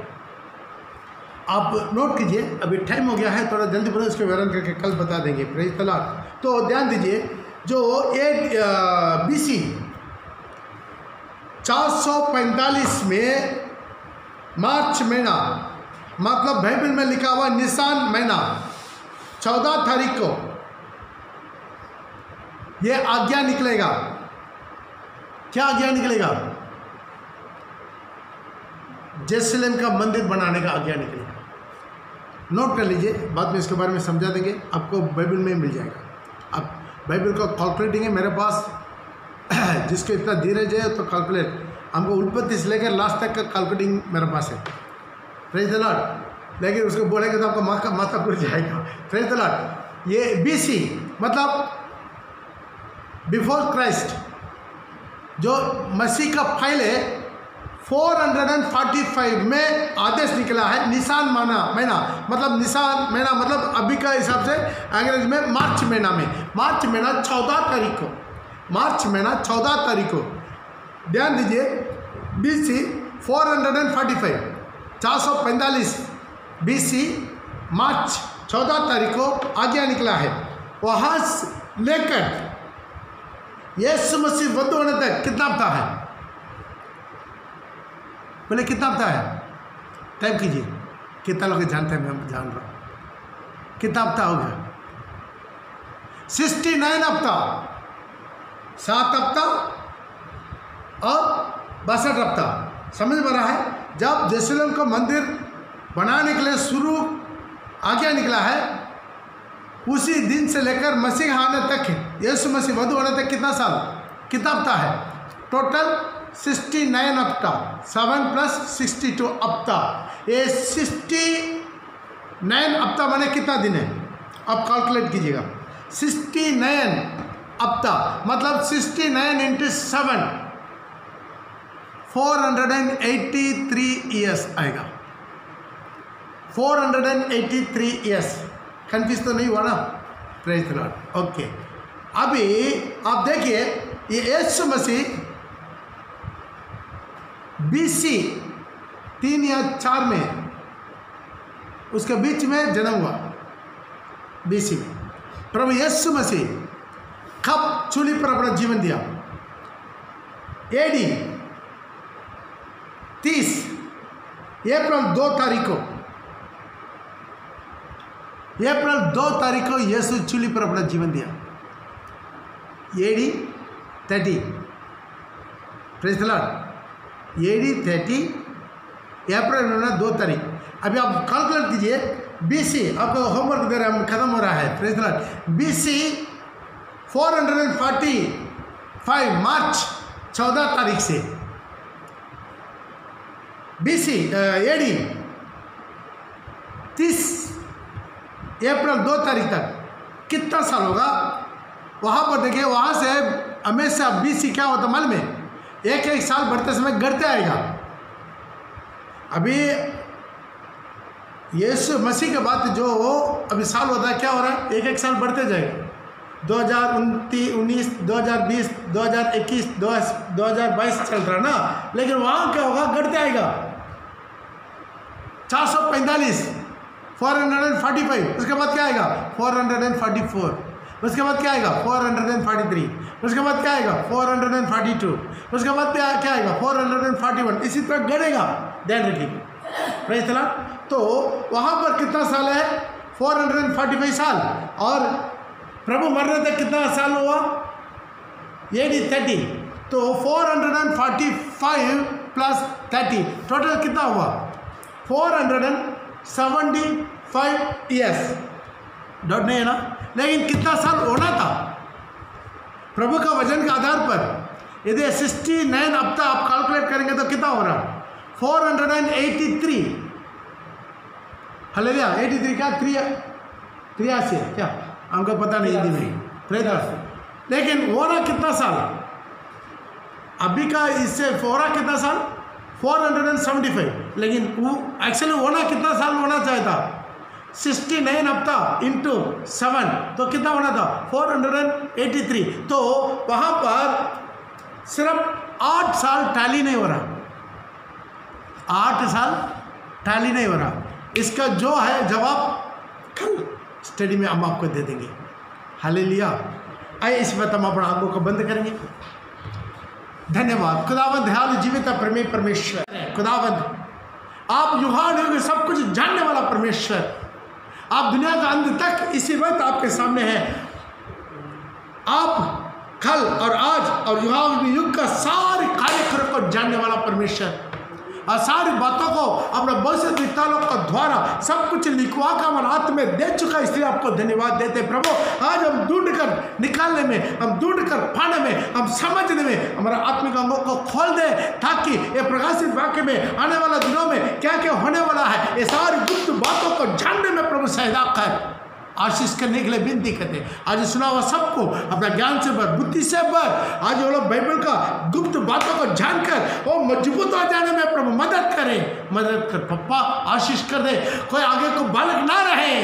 आप नोट कीजिए, अभी टाइम हो गया है, थोड़ा जल्दी बोलो, इसके विवरण करके कल बता देंगे। Praise the Lord. तो ध्यान दीजिए, जो BC 445 में मार्च महीना, मतलब बाइबल में लिखा हुआ निसान महीना 14 तारीख को ये आज्ञा निकलेगा। क्या आज्ञा निकलेगा? जेरूसलम का मंदिर बनाने का आज्ञा निकलेगा। नोट कर लीजिए, बाद में इसके बारे में समझा देंगे, आपको बाइबल में मिल जाएगा। अब बाइबल को कैलकुलेटिंग है मेरे पास, जिसको इतना धीरज है तो कैलकुलेट, हमको उत्पत्ति से लेकर लास्ट तक का कैलकुलेटिंग मेरे पास है। Praise the Lord. लेकिन उसको बोलेंगे तो आपको माथा खुल जाएगा। Praise the Lord. ये BC मतलब बिफोर क्राइस्ट, जो मसीह का पहले 445 में आदेश निकला है। निसान महीना मतलब निसान महीना मतलब अभी का हिसाब से अंग्रेज में मार्च महीना में, मार्च महीना 14 तारीख को, मार्च महीना 14 तारीख को। ध्यान दीजिए, BC 445 445 BC मार्च 14 तारीख को आज्ञा निकला है। वहाँ लेकर यीशु मसीह वध होने तक कितना हफ्ता है? बोले कितना हफ्ता है? टाइप कीजिए, कितना लोग जानते हैं? मैं जान रहा हूँ। कितना हफ्ता हो गया? 69 हफ्ता, 7 हफ्ता और 62 हफ्ता। समझ में रहा है? जब यरूशलेम को मंदिर बनाने के लिए शुरू आज्ञा निकला है, उसी दिन से लेकर मसीह आने तक, यीशु मसीह वधु होने तक कितना साल, कितना हफ्ता है? टोटल 69 हफ्ता, 7 + 62 हफ्ता। ये 69 हफ्ता माने कितना दिन है? आप कैलकुलेट कीजिएगा। 69 हफ्ता मतलब 69 × 7, 483 ईयर्स आएगा। 483 ईयर्स। कन्फ्यूज तो नहीं हुआ ना? Praise the Lord. ओके, अभी आप देखिए ये यीशु मसीह BC 3 या 4 में, उसके बीच में जन्म हुआ। BC में प्रभु यीशु मसीह कब चूली पर अपना जीवन दिया? AD 30 अप्रैल 2 तारीख को, अप्रैल 2 तारीख को यीशु चूली पर अपना जीवन दिया। AD 30, praise the Lord. AD 30 अप्रैल 2 तारीख। अभी आप कैलकुलेट कीजिए। BC आपको होमवर्क दे रहा है, खत्म हो रहा है। Praise the Lord. BC 445 मार्च 14 तारीख से BC AD 30 अप्रैल 2 तारीख तक कितना साल होगा? वहाँ पर देखिए, वहाँ से हमेशा BC क्या होता मालूम है? एक साल बढ़ते समय घटते आएगा। अभी यीशु मसीह के बाद जो अभी साल होता है, क्या हो रहा है? एक साल बढ़ते जाएगा। 2019, 2020, 2021, 2022 चल रहा ना, लेकिन वहाँ क्या होगा? घटते आएगा। 445, 445, उसके बाद क्या आएगा? 444, उसके बाद क्या आएगा? 443, उसके बाद क्या आएगा? 442, उसके बाद क्या आएगा? 441, इसी तरह बढ़ेगा। ध्यान रखिए, प्रेज द लॉर्ड। तो वहाँ पर कितना साल है? 445 साल। और प्रभु मरने तक कितना साल हुआ? AD 30। तो 445 + 30 टोटल कितना हुआ? 475 ईयर्स। डाउट नहीं है ना? लेकिन कितना साल होना था? प्रभु का वजन के आधार पर यदि 69 हफ्ता आप कैलकुलेट करेंगे तो कितना हो रहा? 483। हालेलुया। 83 क्या? 83 है क्या? हमको पता नहीं हिंदी में। लेकिन हो रहा कितना साल? अभी का इससे हो रहा कितना साल? 475। लेकिन वो एक्चुअली होना कितना साल होना चाहिए था? 69 हफ्ता इंटू 7 तो कितना होना था? 483। तो वहाँ पर सिर्फ 8 साल टैली नहीं हो रहा। 8 साल टैली नहीं हो रहा। इसका जो है जवाब कल स्टडी में हम आपको दे देंगे। हालेलुया। आइए इस वक्त हम अपना आंखों को बंद करेंगे। धन्यवाद खुदावंद, दयालु जीवित परमेश्वर। खुदावंद, आप युगान युग सब कुछ जानने वाला परमेश्वर, आप दुनिया का अंत तक इसी वक्त आपके सामने हैं। आप कल और आज और युग का सारे कार्यक्रम को जानने वाला परमेश्वर, और सारी बातों को अपने भविष्यद्वक्ताओं के द्वारा सब कुछ लिखवा कर हमारे हाथ में दे चुका, इसलिए आपको धन्यवाद देते प्रभु। आज हम ढूंढ कर निकालने में, हम ढूंढ कर पाने में, हम समझने में हमारा आत्मिक अंगों को खोल दे, ताकि ये प्रकाशित वाक्य में आने वाला दिनों में क्या क्या होने वाला है, ये सारी गुप्त बातों को जानने में प्रभु सहायता कर, आशीष करने के लिए विनती करते। आज सुना हुआ सबको अपना ज्ञान से भर, बुद्धि से भर। आज वो लोग बाइबल का गुप्त बातों को जानकर वो मजबूत हो जाने में प्रभु मदद करे, मदद कर पप्पा, आशीष कर दे। कोई आगे को बालक ना रहे,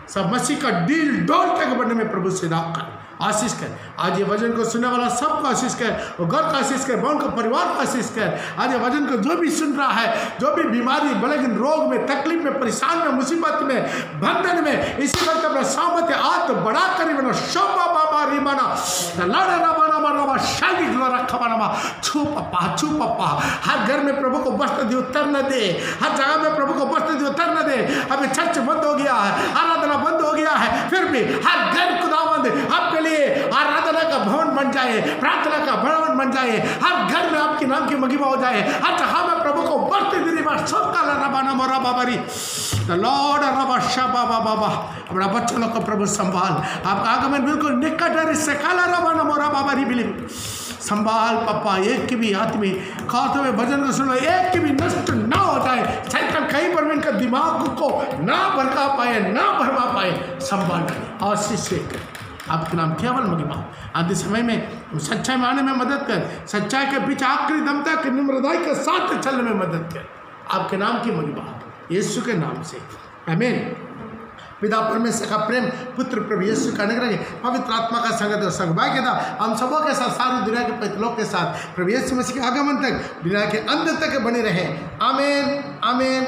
सब मसीह का डील डोल तक बढ़ने में प्रभु से कर, आशीष कर। आज ये वचन को सुनने वाला सबको आशीष कर, और घर का आशीष कर, बहन का परिवार का आशीष कर। आज ये वचन को जो भी सुन रहा है, जो भी बीमारी, बलगीन, रोग में, तकलीफ में, परेशान में, मुसीबत में, बंधन में, इसी वक्त अपना सामर्थ्य हाथ बढ़ा कर शोभा बाबा रिमाना लाड़ा रबाना बराबा शादी रखा बना छू पप्पा। हर घर में प्रभु को वस्त्र दी उत्तर न दे, हर जगह में प्रभु को वस्त्र दी उत्तर न दे। अभी चर्च बंद हो गया है, आराधना बंद हो गया है, फिर भी हर घर खुदावन बांध आपके लिए आराधना का भवन बन जाए, प्रार्थना का भवन बन जाए, हर घर में आपके नाम की महिमा हो जाए, हर जगह में प्रभु को बढ़ते दिन लॉर्ड बाबा अपना बच्चों को प्रभु संभाल, आपका आगमन बिल्कुल निकट है, इससे काला रबाना मोरा बाबा बिलीव संभाल पापा, एक की भी आदमी खाते हुए भजन को सुनो, एक की भी नष्ट ना हो जाए, शैतान कहीं पर भी इनका दिमाग को ना भड़का पाए, ना भरवा पाए, संभाल और शिष्य आपके नाम केवल महिमा। आदि समय में सच्चाई में आने में मदद कर, सच्चाई के पीछे आखिरी दम तक निम्रदाई के साथ चलने में मदद कर, आपके नाम की महिमा यीशु के नाम से आमीन। पिता परमेश्वर का प्रेम, पुत्र प्रभु यीशु का अनुग्रह, पवित्र आत्मा का संगत और संभाग्य था हम सबों के साथ, सारी दुनिया के पवित्र लोग के साथ प्रभु यीशु मसीह के आगमन तक, दुनिया के अंत तक बने रहे। आमीन आमीन।